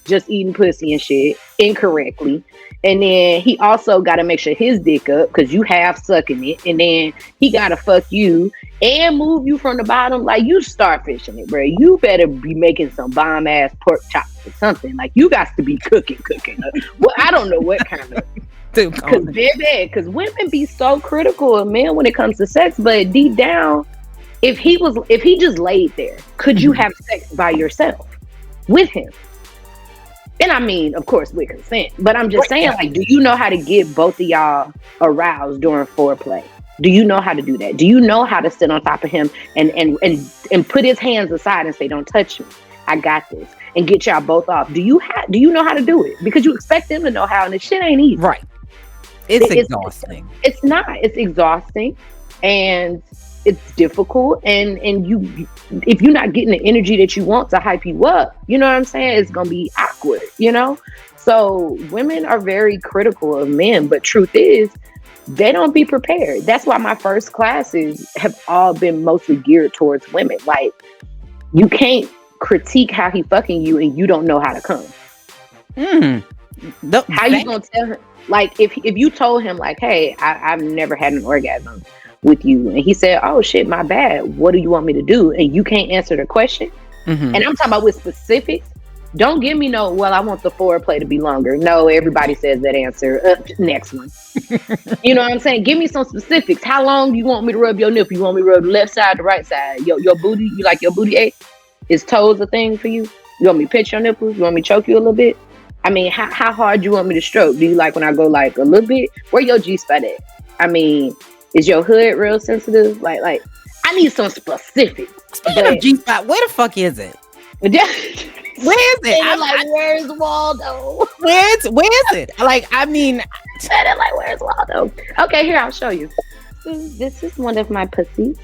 just eating pussy and shit incorrectly. And then he also got to make sure his dick up because you half sucking it. And then he got to fuck you and move you from the bottom. Like, you starfishing it, bro. You better be making some bomb ass pork chops or something. Like, you got to be cooking. Well, I don't know what kind of. Because women be so critical of men when it comes to sex. But deep down, if he just laid there, could you have sex by yourself with him? And I mean, of course, with consent. But I'm just saying, like, do you know how to get both of y'all aroused during foreplay? Do you know how to do that? Do you know how to sit on top of him and put his hands aside and say, "Don't touch me. I got this," and get y'all both off? Do you know how to do it? Because you expect them to know how, and the shit ain't easy. Right. It's exhausting. It's not. It's exhausting, and it's difficult. And you, if you're not getting the energy that you want to hype you up, you know what I'm saying? It's gonna be awkward. You know. So women are very critical of men, but truth is, they don't be prepared. That's why my first classes have all been mostly geared towards women. Like, you can't critique how he fucking you and you don't know how to come. How you gonna tell him? Like, if you told him, like, hey, I've never had an orgasm with you, and he said, oh shit, my bad, what do you want me to do? And you can't answer the question. And I'm talking about with specifics. Don't give me no, well, I want the foreplay to be longer. No, everybody says that answer. Next one. You know what I'm saying? Give me some specifics. How long do you want me to rub your nipple? You want me to rub the left side, the right side? Your booty, you like your booty ache? Is toes a thing for you? You want me to pinch your nipples? You want me to choke you a little bit? I mean, how hard you want me to stroke? Do you like when I go like a little bit? Where your G-spot at? I mean, is your hood real sensitive? Like I need some specifics. Speaking of G-spot, where the fuck is it? Where is it? I'm like, where's Waldo? Where is it? Like, I mean, like, where's Waldo? Okay, here, I'll show you. This is one of my pussies.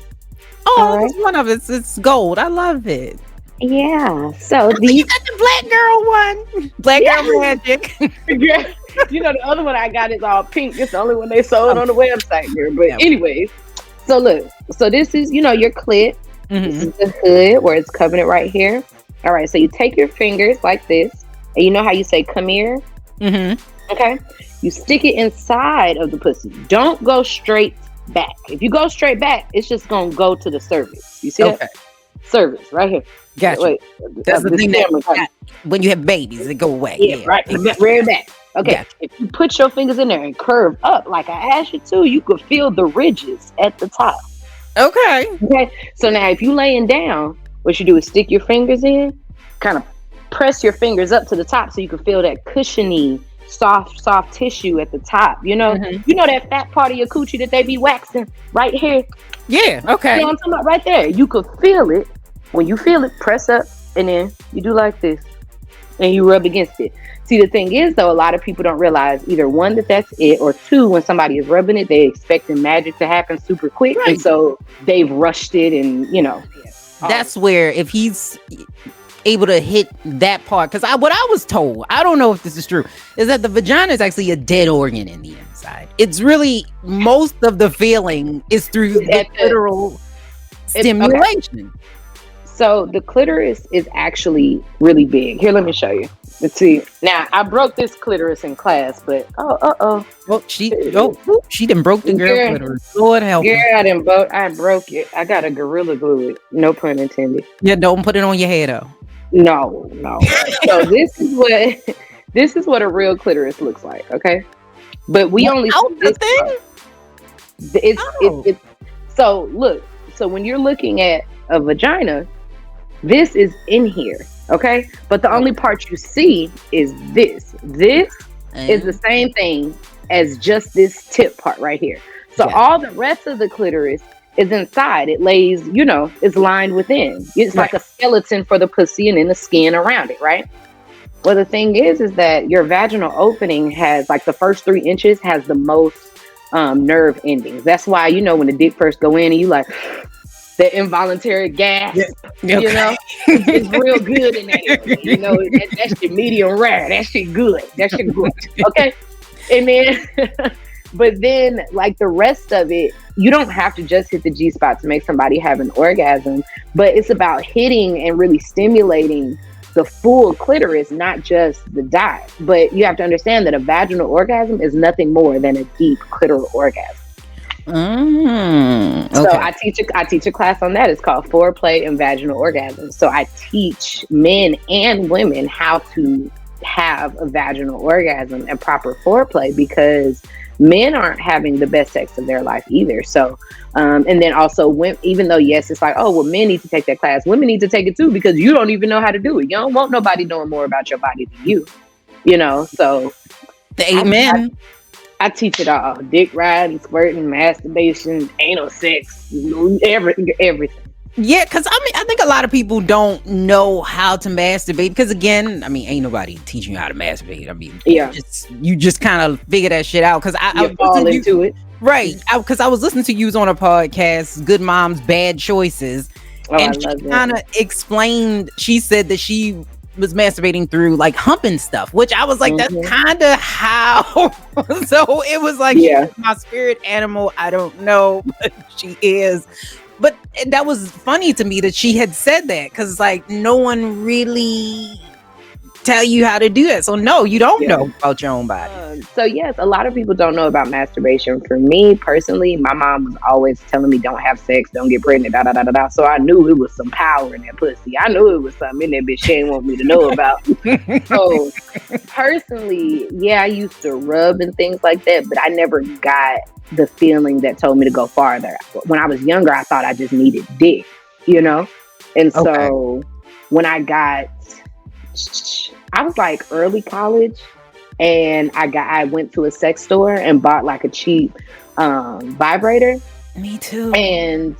Oh, right. It's one of it. It's gold. I love it. Yeah. So you got the black girl one. Black girl magic. Yeah. You know, the other one I got is all pink. It's the only one they sold on the website here. But anyways, so look. So this is, your clit. This is the hood where it's covering it right here. All right, so you take your fingers like this, and you know how you say, come here? Okay? You stick it inside of the pussy. Don't go straight back. If you go straight back, it's just going to go to the cervix. You see that? Cervix, right here. Gotcha. Wait, that's the thing that when you have babies, they go away. Yeah, right. Rear back. Okay. Gotcha. If you put your fingers in there and curve up like I asked you to, you could feel the ridges at the top. Okay. So now if you laying down, what you do is stick your fingers in, kind of press your fingers up to the top so you can feel that cushiony, soft tissue at the top. You know that fat part of your coochie that they be waxing right here? Yeah, okay. You know what I'm talking about? Right there. You could feel it. When you feel it, press up, and then you do like this, and you rub against it. See, the thing is, though, a lot of people don't realize either one, that that's it, or two, when somebody is rubbing it, they expecting magic to happen super quick, and so they've rushed it, and that's where if he's able to hit that part, because what I was told, I don't know if this is true, is that the vagina is actually a dead organ in the inside. It's really, most of the feeling is through the clitoral stimulation. Okay. So the clitoris is actually really big. Here, let me show you. Let's see. Now, I broke this clitoris in class, but well, she done broke the girl clitoris. Lord help me. Yeah, I broke it. I got a gorilla glue it. No pun intended. Yeah, don't put it on your head though. No. So this is what a real clitoris looks like. Okay, but we only out the thing. So look, so when you're looking at a vagina, this is in here, okay? But the only part you see is this. This is the same thing as just this tip part right here. So all the rest of the clitoris is inside. It lays, it's lined within. It's like a skeleton for the pussy and then the skin around it, right? Well, the thing is that your vaginal opening has, like, the first 3 inches has the most nerve endings. That's why, when the dick first go in and you like the involuntary gas, it's real good in that area. That shit medium rare. That shit good. Okay. And then, but then, like, the rest of it, you don't have to just hit the G spot to make somebody have an orgasm, but it's about hitting and really stimulating the full clitoris, not just the dot. But you have to understand that a vaginal orgasm is nothing more than a deep clitoral orgasm. Okay. So I teach a class on that. It's called Foreplay and Vaginal Orgasm. So I teach men and women how to have a vaginal orgasm and proper foreplay, because men aren't having the best sex of their life either. So, and then also, even though, yes, it's like, oh, well, men need to take that class, women need to take it too, because you don't even know how to do it. You don't want nobody knowing more about your body than you, so. Amen. I teach it all: dick riding, squirting, masturbation, anal sex, everything. Yeah, because I think a lot of people don't know how to masturbate, because, again, ain't nobody teaching you how to masturbate. You just kind of figure that shit out, because I fall into it. Right, because I was listening to you on a podcast, Good Moms, Bad Choices, and she kind of explained, she said that she was masturbating through, like, humping stuff, which I was like, that's kind of how. So it was like, she's my spirit animal. I don't know, but she is. But that was funny to me that she had said that, because, like, no one really tell you how to do that. So no, you don't know about your own body. So yes, a lot of people don't know about masturbation. For me personally, my mom was always telling me, don't have sex, don't get pregnant, da da da da da. So I knew it was some power in that pussy. I knew it was something in that bitch she didn't want me to know about. So personally, I used to rub and things like that, but I never got the feeling that told me to go farther. When I was younger, I thought I just needed dick, And so when I was like early college, and I went to a sex store and bought, like, a cheap vibrator. Me too. And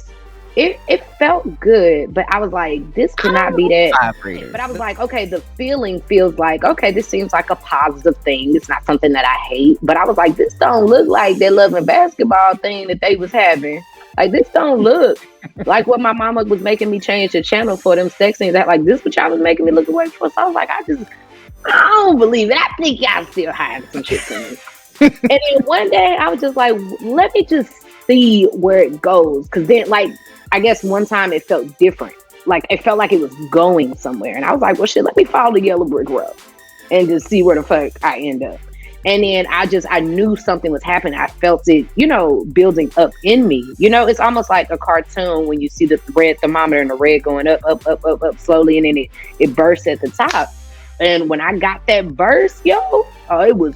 it felt good, but I was like, this could not be that. Vibrator. But I was like, okay, the feeling feels like, okay, this seems like a positive thing. It's not something that I hate. But I was like, this don't look like that loving basketball thing that they was having. Like, this don't look like what my mama was making me change the channel for them sex things. That, like, this what y'all was making me look away for. So I was like, I don't believe it. I think y'all still hiding some shit from me. And then one day I was just like, let me just see where it goes. Because then, like, I guess one time it felt different. Like, it felt like it was going somewhere. And I was like, well, shit, let me follow the yellow brick road and just see where the fuck I end up. And then I knew something was happening. I felt it, building up in me. It's almost like a cartoon when you see the red thermometer and the red going up slowly, and then it bursts at the top. And when I got that burst, it was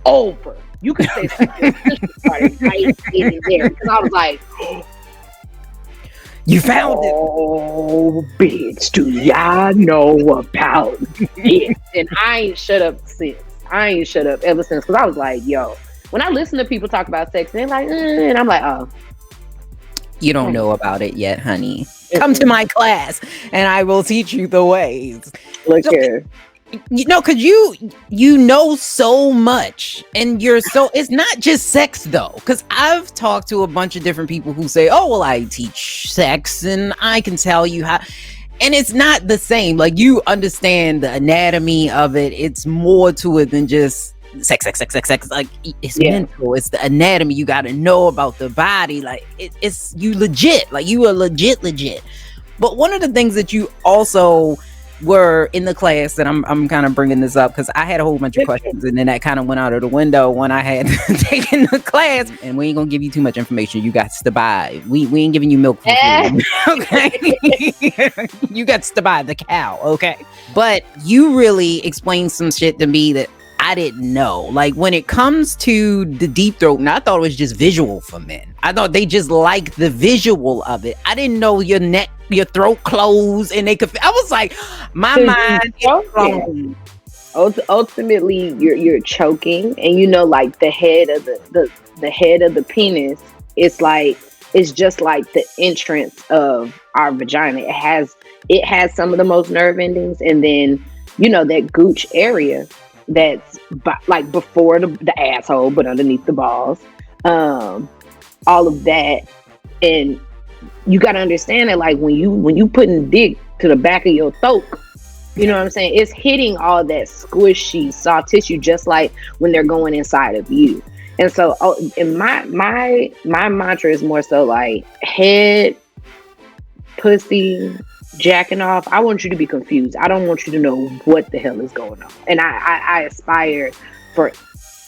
over. You could say something started right in there, because I was like, you found it. Oh, bitch, do y'all know about it? And I ain't shut up since. I ain't shut up ever since, because I was like, when I listen to people talk about sex, they're like, and I'm like, oh. You don't know about it yet, honey. Come to my class and I will teach you the ways. Look here. Because you know so much, and it's not just sex though. Because I've talked to a bunch of different people who say, oh, well, I teach sex and I can tell you how. And it's not the same. Like, you understand the anatomy of it. It's more to it than just sex. Like, it's mental. It's the anatomy. You got to know about the body. Like, it's you legit. Like, you are legit. But one of the things that you also were in the class, that I'm kind of bringing this up because I had a whole bunch of questions, and then that kind of went out of the window when I had taken the class. And we ain't gonna give you too much information. You got to buy. We ain't giving you milk for food, okay? You got to buy the cow, okay? But you really explained some shit to me that I I didn't know. Like when it comes to the deep throat, I thought it was just visual for men. I thought they just like the visual of it. I didn't know your throat closed and they could. I was like, my mind is blown. Ultimately, you're choking, and like the head of the head of the penis. It's just like the entrance of our vagina. It has some of the most nerve endings, and then that gooch area that's like before the asshole but underneath the balls, all of that. And you got to understand that, like, when you putting dick to the back of your throat, you know what I'm saying, it's hitting all that squishy soft tissue, just like when they're going inside of you. And so and my mantra is more so like head, pussy, jacking off. I want you to be confused. I don't want you to know what the hell is going on. And I aspire for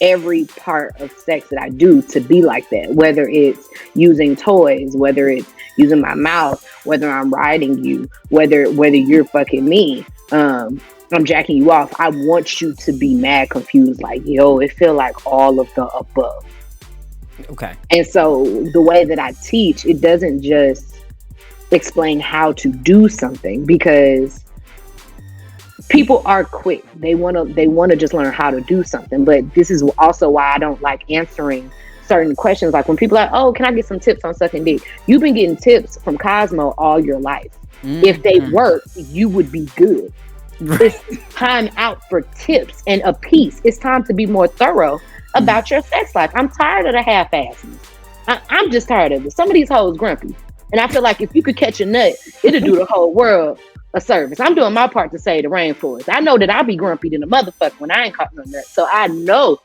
every part of sex that I do to be like that, whether it's using toys, whether it's using my mouth, whether I'm riding you, whether you're fucking me, I'm jacking you off. I want you to be mad confused, like, yo, it feel like all of the above. Okay. And so the way that I teach, it doesn't just explain how to do something, because people are quick. They want to just learn how to do something. But this is also why I don't like answering certain questions. Like when people are like, oh, can I get some tips on sucking dick? You've been getting tips from Cosmo all your life. Mm-hmm. If they work, you would be good. Right. It's time out for tips and a piece. It's time to be more thorough about your sex life. I'm tired of the half-asses. I'm just tired of it. Some of these hoes grumpy. And I feel like if you could catch a nut, it'll do the whole world a service. I'm doing my part to save the rainforest. I know that I'll be grumpy than a motherfucker when I ain't caught no nut. So I know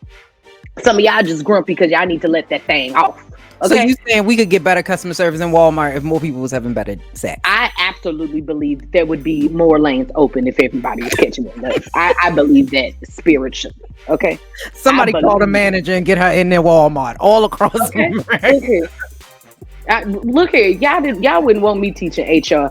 some of y'all just grumpy because y'all need to let that thing off. Okay? So you saying we could get better customer service in Walmart if more people was having better sex? I absolutely believe there would be more lanes open if everybody was catching their nuts. I believe that spiritually. Okay. Somebody call the manager and get her in their Walmart all across America. Look here, y'all wouldn't want me teaching HR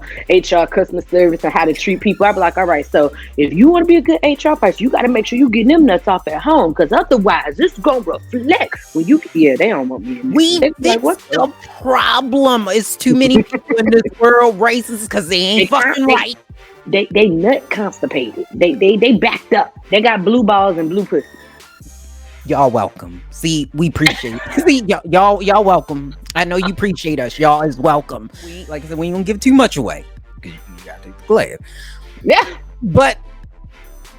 customer service and how to treat people. I'd be like, all right, so if you want to be a good HR person, you got to make sure you getting them nuts off at home, because otherwise it's gonna reflect when you. Yeah, they don't want me in there. That's like, the problem. It's too many people in this world racist because they ain't fucking right. They nut constipated. They backed up. They got blue balls and blue pussy. Y'all welcome. See, we appreciate it. See, y'all welcome. I know you appreciate us. Y'all is welcome. Like I said, we ain't gonna give too much away, because you gotta take the glare. Yeah. But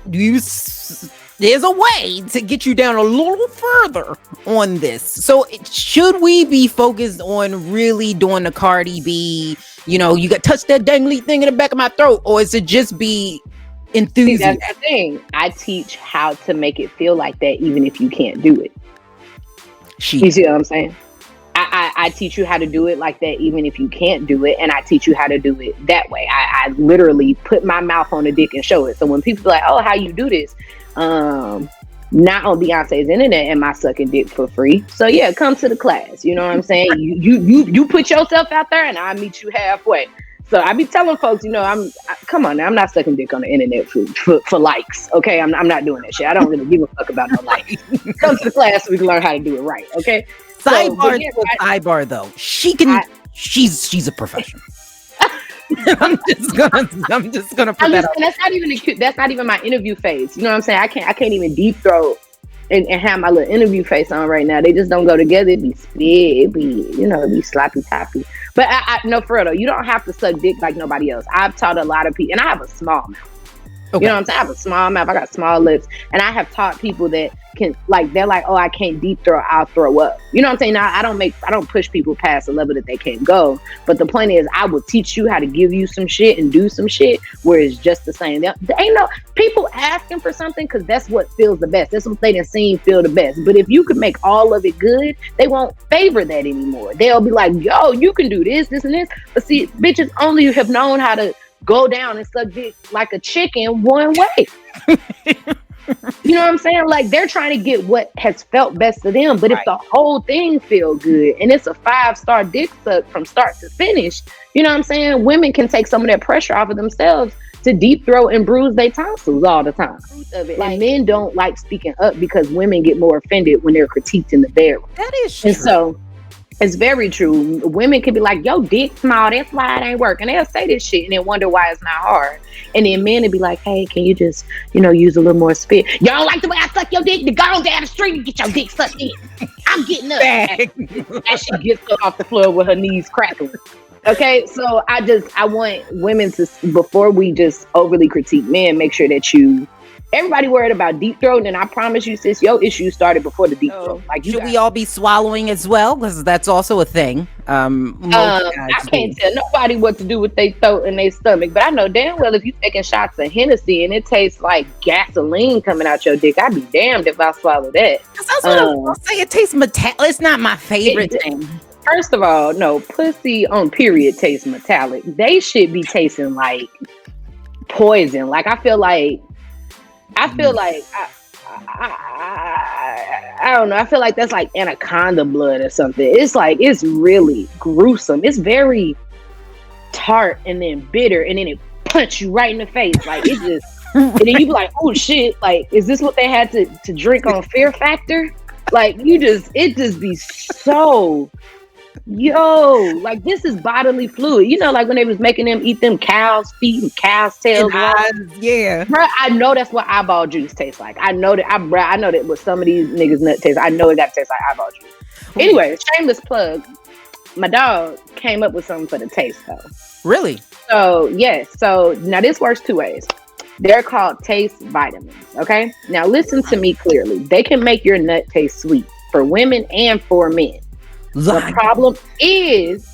there's a way to get you down a little further on this. So should we be focused on really doing the Cardi B, you got touch that dangly thing in the back of my throat, or is it just be enthusiasm? See, that's the thing. I teach how to make it feel like that, even if you can't do it. You see what I'm saying? I teach you how to do it like that, even if you can't do it, and I teach you how to do it that way. I literally put my mouth on the dick and show it. So when people are like, "Oh, how you do this?" Not on Beyonce's internet am I sucking dick for free. So yeah, come to the class. You know what I'm saying? You put yourself out there, and I'll meet you halfway. So I be telling folks, come on now, I'm not sucking dick on the internet for likes. Okay, I'm not doing that shit. I don't really give a fuck about no likes. Come to the class so we can learn how to do it right. Okay. Sidebar though. She's a professional. I'm just gonna put that out. That's not even my interview phase. You know what I'm saying? I can't even deep throat and have my little interview face on right now. They just don't go together. It'd be spit, it'd be sloppy toppy. But I no, for real though, you don't have to suck dick like nobody else. I've taught a lot of people, and I have a small mouth. Okay. You know what I'm saying? I have a small mouth. I got small lips, and I have taught people that can, like, they're like, oh, I can't deep throat, I'll throw up. You know what I'm saying? Now, I don't push people past the level that they can't go. But the point is, I will teach you how to give you some shit and do some shit where it's just the same. There ain't no people asking for something because that's what feels the best. That's what they done seen feel the best. But if you could make all of it good, they won't favor that anymore. They'll be like, yo, you can do this, this, and this. But see, bitches only have known how to go down and suck dick like a chicken one way. You know what I'm saying? Like, they're trying to get what has felt best to them. But if the whole thing feel good and it's a 5-star dick suck from start to finish, you know what I'm saying? Women can take some of that pressure off of themselves to deep throat and bruise their tonsils all the time. And men don't like speaking up because women get more offended when they're critiqued in the bedroom. That is true. And so it's very true. Women can be like, yo, dick small, that's why it ain't working. They'll say this shit and then wonder why it's not hard. And then men will be like, hey, can you just, use a little more spit? Y'all don't like the way I suck your dick? Then go on down the street and get your dick sucked in. I'm getting up. And she gets up off the floor with her knees crackling. Okay, so I want women to, before we just overly critique men, make sure that everybody worried about deep throat, and I promise you, sis, your issue started before the deep throat. Like, should we all be swallowing as well? Because that's also a thing. I can't tell nobody what to do with their throat and their stomach, but I know damn well if you taking shots of Hennessy and it tastes like gasoline coming out your dick, I'd be damned if I swallow that. That's what I was gonna say. It tastes metallic. It's not my favorite thing. First of all, no, pussy on period tastes metallic. They should be tasting like poison. Like I feel like I don't know. I feel like that's like anaconda blood or something. It's like, it's really gruesome. It's very tart and then bitter, and then it punch you right in the face. Like it just, and then you be like, oh shit, like, is this what they had to drink on Fear Factor? Like it just be so, like this is bodily fluid. Like when they was making them eat them cow's feet and cow's tails. Yeah. Bro, I know that's what eyeball juice tastes like. I know that what some of these niggas nut taste. I know it got to taste like eyeball juice. Anyway, shameless plug. My dog came up with something for the taste though. Really? So yes. So now this works two ways. They're called taste vitamins. Okay. Now listen to me clearly. They can make your nut taste sweet for women and for men. The problem is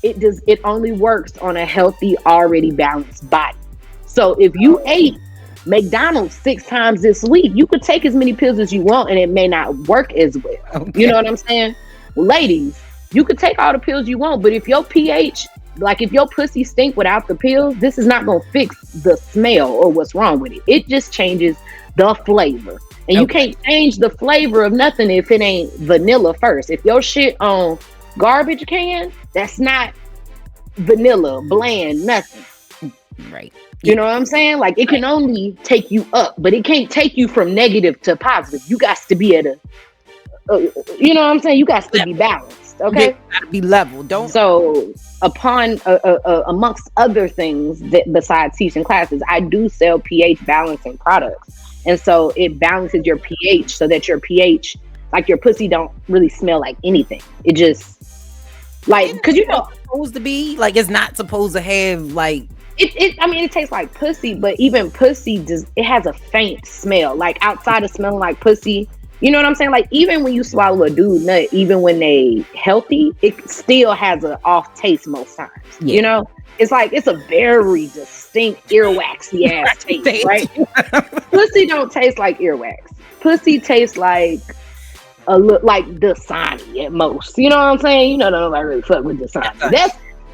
it only works on a healthy, already balanced body. So if you ate McDonald's 6 times this week, you could take as many pills as you want and it may not work as well. Okay. You know what I'm saying? Well, ladies, you could take all the pills you want, but if your pH, like if your pussy stink without the pills, this is not going to fix the smell or what's wrong with it. It just changes the flavor. And you can't change the flavor of nothing if it ain't vanilla first. If your shit on garbage can, that's not vanilla, bland, nothing. Right. You know what I'm saying? Like it can only take you up, but it can't take you from negative to positive. You got to be at you know what I'm saying? You got to be balanced. Okay. You got to be level. So upon, amongst other things that besides teaching classes, I do sell pH balancing products. And so it balances your pH so that your pH, like your pussy don't really smell like anything. It just like, cause it's supposed to be like, it's not supposed to have like, it tastes like pussy, but even pussy it has a faint smell. Like outside of smelling like pussy, you know what I'm saying? Like even when you swallow a dude nut, even when they healthy, it still has an off taste most times, you know? It's like, it's a very distinct earwaxy ass taste, right? Pussy don't taste like earwax. Pussy tastes like like Dasani at most. You know what I'm saying? Don't nobody really fuck with Dasani.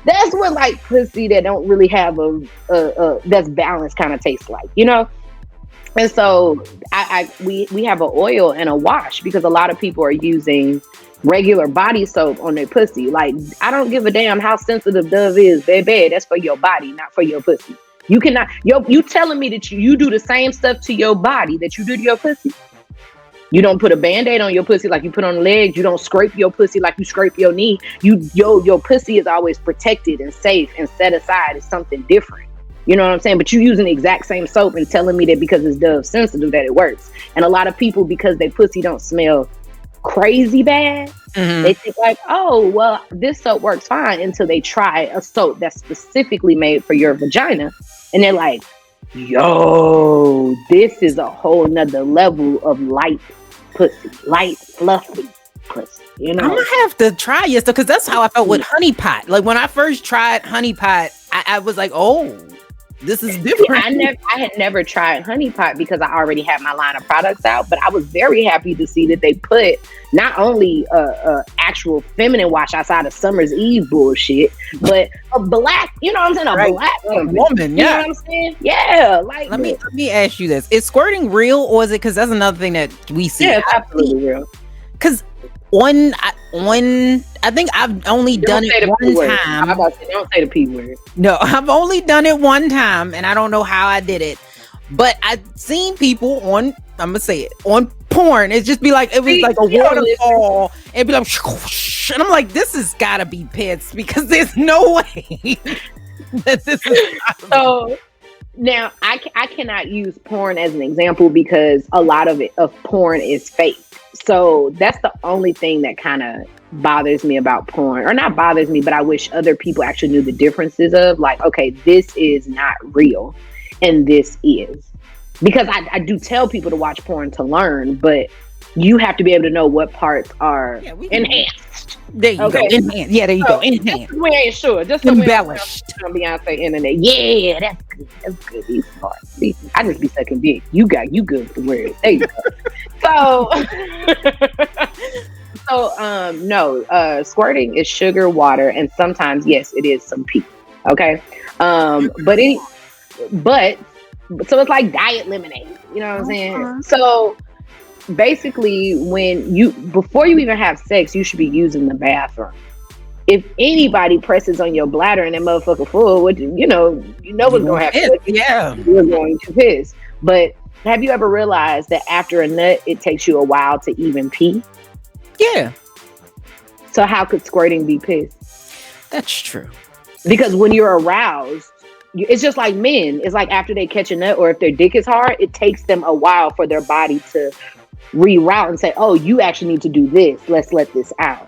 That's what like pussy that don't really have a that's balanced kind of tastes like, And so we have an oil and a wash because a lot of people are using regular body soap on their pussy. Like, I don't give a damn how sensitive Dove is, baby. That's for your body, not for your pussy. You cannot, you telling me that you do the same stuff to your body that you do to your pussy? You don't put a Band-Aid on your pussy like you put on the legs. You don't scrape your pussy like you scrape your knee. Your pussy is always protected and safe and set aside as something different. You know what I'm saying? But you using the exact same soap and telling me that because it's Dove sensitive that it works. And a lot of people, because their pussy don't smell crazy bad, they think like, oh, well, this soap works fine until they try a soap that's specifically made for your vagina. And they're like, yo, this is a whole nother level of light pussy, light, fluffy pussy. I'm gonna have to try it because that's how I felt with Honey Pot. Like when I first tried Honey Pot, I was like, oh, this is different. I had never tried Honey Pot because I already had my line of products out, but I was very happy to see that they put not only a actual feminine wash outside of Summer's Eve bullshit, but a black, you know what I'm saying? A black woman, you know what I'm saying? Yeah. Like let me ask you this. Is squirting real or is it, because that's another thing that we see? Yeah, it's absolutely real. Because I think I've only done it one time. I'm about to say, don't say the P word. No, I've only done it one time, and I don't know how I did it. But I've seen people on, I'm gonna say it, on porn. It just be like, it was like a waterfall. It'd be like, and I'm like, this has gotta be piss, because there's no way that this is so. Now, I cannot use porn as an example because a lot of porn is fake. So that's the only thing that kind of bothers me about porn, or not bothers me, but I wish other people actually knew the differences of like, okay, this is not real and this is. Because I do tell people to watch porn to learn, but you have to be able to know what parts are enhanced. There you go. Enhanced. Yeah, there you go. Enhanced. We ain't sure. Just embellished. On Beyonce internet. Yeah, that's good. That's good. He's smart. I just be sucking dick. You good with the words. There you go. No. Squirting is sugar, water, and sometimes yes, it is some pee. Okay. So it's like diet lemonade. You know what I'm saying? So basically, before you even have sex, you should be using the bathroom. If anybody presses on your bladder and that motherfucker full, you know what's gonna happen. Yeah, you're going to piss. But have you ever realized that after a nut, it takes you a while to even pee? Yeah. So how could squirting be piss? That's true. Because when you're aroused, it's just like men. It's like after they catch a nut, or if their dick is hard, it takes them a while for their body to reroute and say, oh, you actually need to do this. Let's let this out.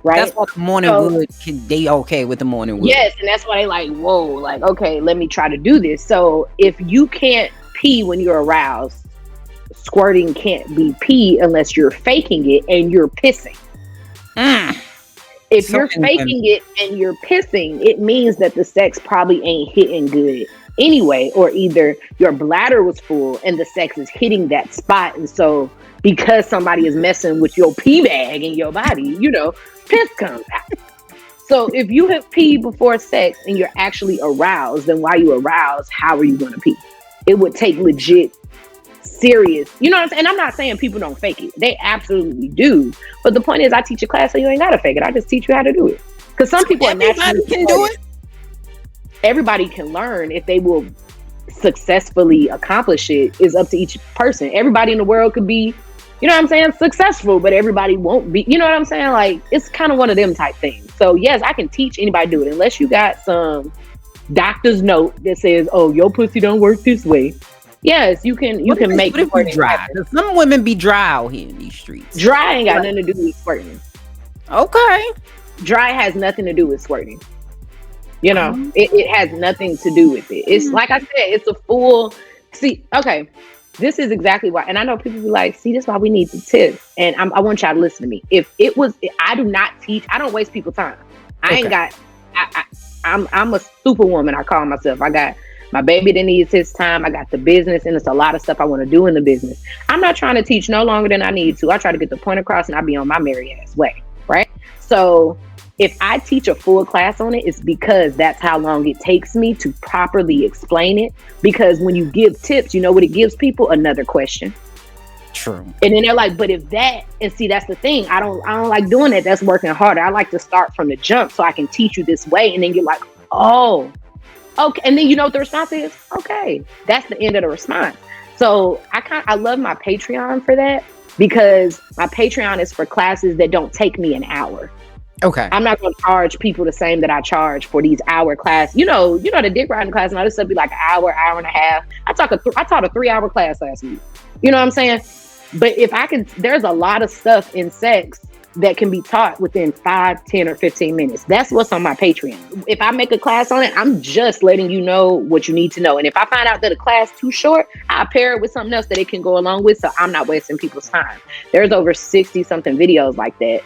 Right? That's why the morning wood, they okay with the morning wood. Yes, and that's why they like, whoa, like, okay, let me try to do this. So if you can't pee when you're aroused, squirting can't be pee unless you're faking it and you're pissing. If you're faking it and you're pissing, it means that the sex probably ain't hitting good anyway, or either your bladder was full and the sex is hitting that spot. And so because somebody is messing with your pee bag in your body, piss comes out. So if you have peed before sex and you're actually aroused, then while you're aroused, how are you going to pee? It would take legit serious, you know what I'm saying? And I'm not saying people don't fake it. They absolutely do. But the point is, I teach a class so you ain't got to fake it. I just teach you how to do it. Because some people everybody can do it. Everybody can learn. If they will successfully accomplish it is up to each person. Everybody in the world could be, you know what I'm saying, successful, but everybody won't be, you know what I'm saying? Like, it's kind of one of them type things. So yes, I can teach anybody to do it, unless you got some doctor's note that says, oh, your pussy don't work this way. Yes, you can make it dry. Some women be dry out here in these streets. Dry ain't got nothing to do with squirting. Okay. Dry has nothing to do with squirting. It has nothing to do with it. It's like I said, it's a full, okay, this is exactly why. And I know people be like, see, this is why we need the tips. And I want y'all to listen to me. I do not teach, I don't waste people's time. I'm a superwoman, I call myself. I got my baby that needs his time. I got the business, and it's a lot of stuff I want to do in the business. I'm not trying to teach no longer than I need to. I try to get the point across, and I be on my merry ass way, right? So if I teach a full class on it, it's because that's how long it takes me to properly explain it. Because when you give tips, you know what it gives people? Another question. True. And then they're like, but if that, and see, that's the thing. I don't like doing that. That's working harder. I like to start from the jump so I can teach you this way. And then you're like, oh, okay. And then you know what the response is? Okay. That's the end of the response. So I love my Patreon for that, because my Patreon is for classes that don't take me an hour. Okay. I'm not going to charge people the same that I charge for these hour class. You know, the dick riding class and all this stuff be like an hour and a half. I taught a 3-hour class last week. You know what I'm saying? But there's a lot of stuff in sex that can be taught within 5, 10, or 15 minutes. That's what's on my Patreon. If I make a class on it, I'm just letting you know what you need to know. And if I find out that a class too short, I'll pair it with something else that it can go along with, so I'm not wasting people's time. There's over 60 something videos like that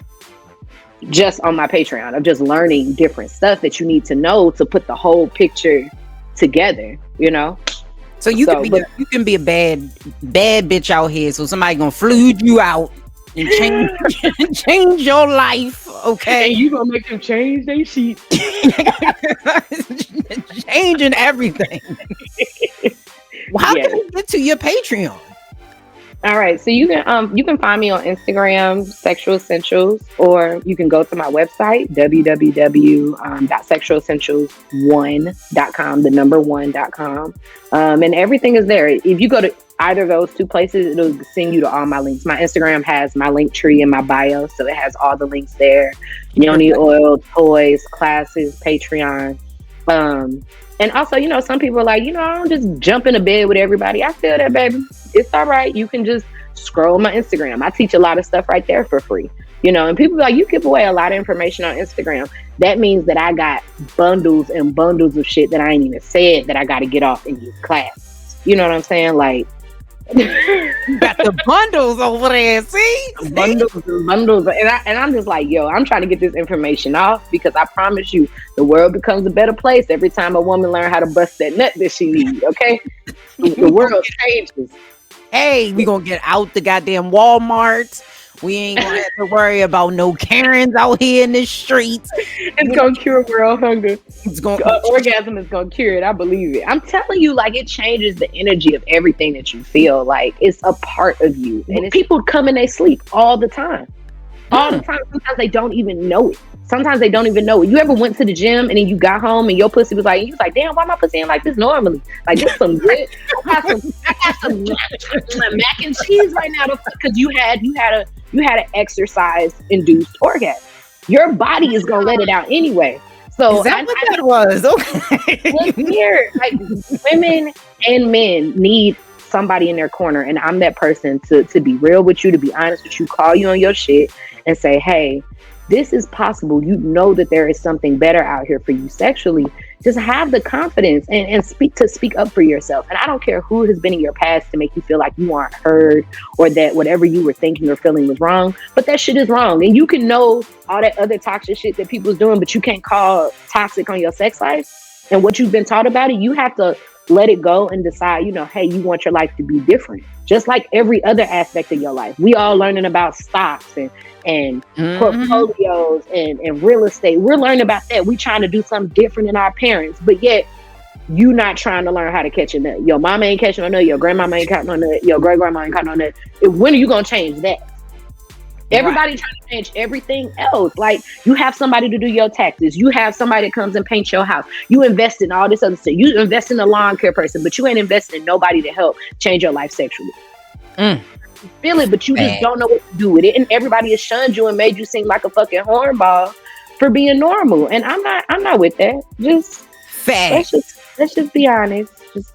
just on my Patreon of just learning different stuff that you need to know to put the whole picture together, So you can be a bad bitch out here, so somebody gonna fluid you out and change your life, okay? And you gonna make them change their sheets. Changing everything. Well, how can you get to your Patreon? All right, so you can find me on Instagram, Sexual Essentials, or you can go to my website, www.sexualessentials1.com, the number 1.com. And everything is there. If you go to either of those two places, it'll send you to all my links. My Instagram has my link tree in my bio, so it has all the links there. Yoni Oil, toys, classes, Patreon. And also, some people are like, I don't just jump into bed with everybody. I feel that, baby. It's all right. You can just scroll my Instagram. I teach a lot of stuff right there for free. And people be like, you give away a lot of information on Instagram. That means that I got bundles and bundles of shit that I ain't even said that I got to get off in this class. You know what I'm saying? Like, you got the bundles over there, see? Bundles and bundles. And I'm just like, I'm trying to get this information off, because I promise you, the world becomes a better place every time a woman learns how to bust that nut that she needs, okay? The world changes. Hey, we gonna get out the goddamn Walmart. We ain't gonna have to worry about no Karens out here in the streets. It's gonna cure world hunger. It's gonna orgasm is gonna cure it. I believe it. I'm telling you, like, it changes the energy of everything that you feel. Like, it's a part of you. And people come in they sleep all the time. All the time. Sometimes they don't even know it. Sometimes they don't even know it. You ever went to the gym and then you got home and your pussy was like, damn, why my pussy ain't like this normally? Like, this some good. I got some mac and cheese right now, because you had an exercise induced orgasm. Your body is gonna let it out anyway. So is that what that was? Okay. Look here, like, women and men need somebody in their corner, and I'm that person to be real with you, to be honest with you, call you on your shit, and say, hey, this is possible. You know that there is something better out here for you sexually. Just have the confidence and speak up for yourself. And I don't care who has been in your past to make you feel like you aren't heard, or that whatever you were thinking or feeling was wrong. But that shit is wrong. And you can know all that other toxic shit that people's doing, but you can't call toxic on your sex life and what you've been taught about it. You have to let it go and decide, hey, you want your life to be different. Just like every other aspect of your life. We all learning about stocks and portfolios and real estate. We're learning about that. We trying to do something different than our parents, but yet you not trying to learn how to catch a nut. Your mama ain't catching a nut. Your grandmama ain't catching a nut. Your great grandma ain't catching a nut. When are you gonna change that? Everybody trying to change everything else. Like, you have somebody to do your taxes. You have somebody that comes and paints your house. You invest in all this other stuff. You invest in a lawn care person, but you ain't investing in nobody to help change your life sexually. You feel it, but you just don't know what to do with it. And everybody has shunned you and made you seem like a fucking hornball for being normal. And I'm not with that. Just let's just be honest.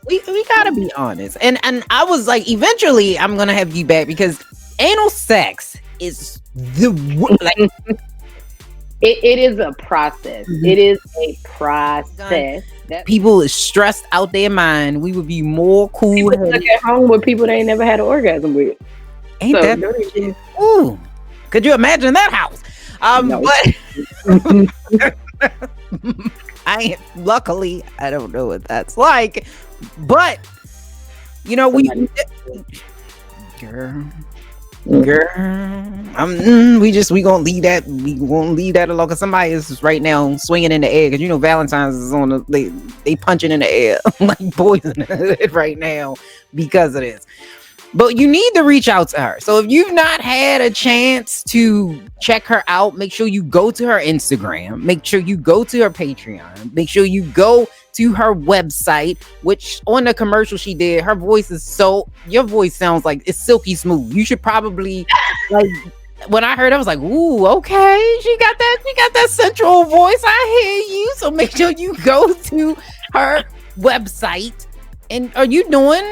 We gotta be honest. And I was like, eventually I'm gonna have you back, because anal sex is it is a process. It is a process. People is stressed out their mind. We would be more cool. People stuck at home with people they ain't never had an orgasm with. Ain't that? Ooh, could you imagine that house? No. But luckily I don't know what that's like. But we we gonna leave that. We gonna leave that alone, because somebody is right now swinging in the air, because Valentine's is on they punching in the air like poison right now because of this. But you need to reach out to her. So if you've not had a chance to check her out, make sure you go to her Instagram. Make sure you go to her Patreon. Make sure you go to her website, which on the commercial she did, your voice sounds like it's silky smooth. You should probably, like, when I heard, I was like, ooh, okay, she got that sensual voice. I hear you. So make sure you go to her website. And are you doing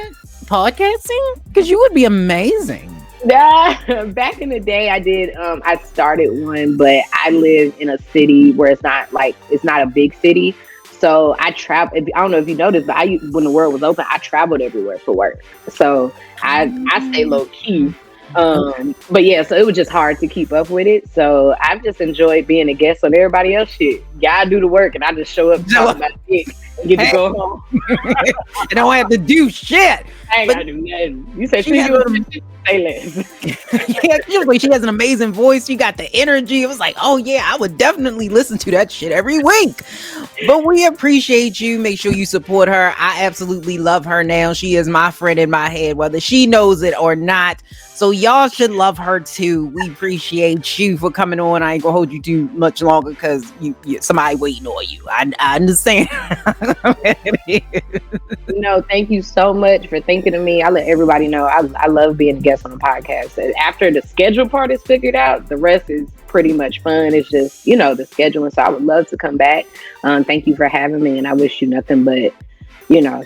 podcasting? Because you would be amazing. Back in the day, I did. I started one, but I live in a city where it's not a big city. So I travel. I don't know if you noticed, but when the world was open, I traveled everywhere for work. So I stay low key. But yeah, so it was just hard to keep up with it. So I've just enjoyed being a guest on everybody else shit. Y'all do the work and I just show up talking about dick Get to go home. I don't have to do shit. I ain't gotta do nothing. You said she say less. Yeah, she has an amazing voice. She got the energy. It was like, oh yeah, I would definitely listen to that shit every week. But we appreciate you. Make sure you support her. I absolutely love her now. She is my friend in my head, whether she knows it or not. So y'all should love her too. We appreciate you for coming on. I ain't gonna hold you too much longer because you somebody waiting on you. I understand. No, thank you so much for thinking of me. I let everybody know I love being a guest on a podcast. After the schedule part is figured out, the rest is pretty much fun. It's just, the scheduling. So I would love to come back. Thank you for having me, and I wish you nothing but,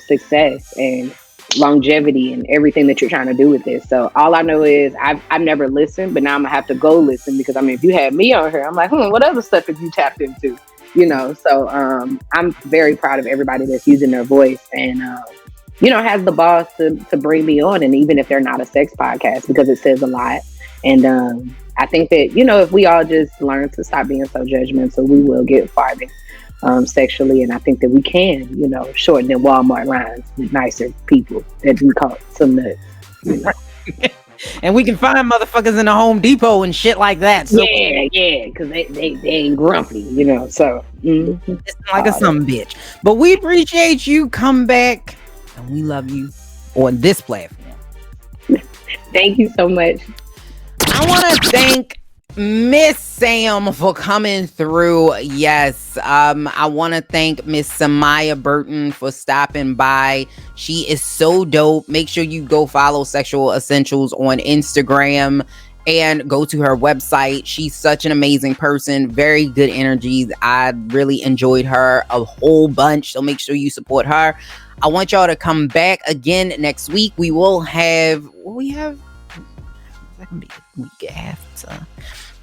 success and longevity and everything that you're trying to do with this. So all I know is I've never listened, but now I'm gonna have to go listen because if you had me on here, I'm like, what other stuff have you tapped into? So I'm very proud of everybody that's using their voice and has the balls to bring me on, and even if they're not a sex podcast, because it says a lot. And I think that if we all just learn to stop being so judgmental, we will get farther sexually. And I think that we can shorten them Walmart lines with nicer people that we call some nuts. And we can find motherfuckers in the Home Depot and shit like that. So yeah, because they ain't grumpy, So it's like a some bitch. But we appreciate you. Come back, and we love you on this platform. Thank you so much. I want to thank Miss Sam for coming through. Yes, I want to thank Miss Samia Burton for stopping by. She is so dope. Make sure you go follow Sexual Essentials on Instagram and go to her website. She's such an amazing person, very good energy. I really enjoyed her a whole bunch, so make sure you support her. I want y'all to come back again next week. We will have,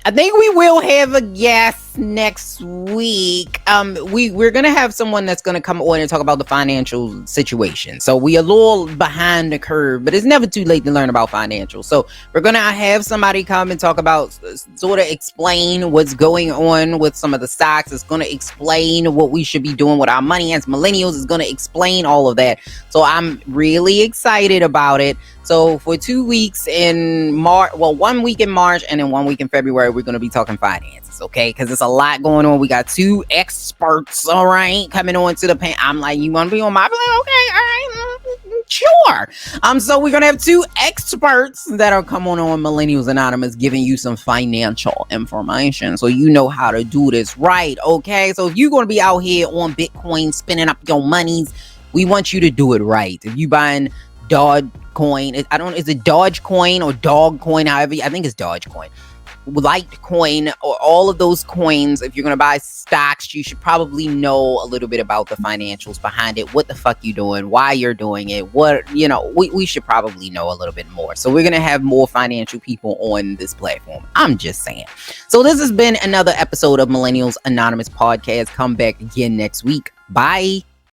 I think we will have a guest next week. We're gonna have someone that's gonna come on and talk about the financial situation. So we are a little behind the curve, but it's never too late to learn about financials. So we're gonna have somebody come and talk about, sort of explain what's going on with some of the stocks. It's gonna explain what we should be doing with our money as millennials. It's gonna explain all of that. So I'm really excited about it. So for 2 weeks in March, 1 week in March and then 1 week in February, we're going to be talking finances, okay? Because there's a lot going on. We got 2 experts, all right, coming on to the panel. I'm like, you want to be on my plan? Okay, all right, sure. So we're going to have 2 experts that are coming on Millennials Anonymous, giving you some financial information so you know how to do this right, okay? So if you're going to be out here on Bitcoin, spending up your monies, we want you to do it right. If you buying Dogecoin, is it Dogecoin or Dogcoin? However, I think it's Dogecoin, Litecoin, or all of those coins. If you're gonna buy stocks, you should probably know a little bit about the financials behind it. What the fuck you doing? Why you're doing it? We should probably know a little bit more. So we're gonna have more financial people on this platform. I'm just saying. So this has been another episode of Millennials Anonymous Podcast. Come back again next week. Bye.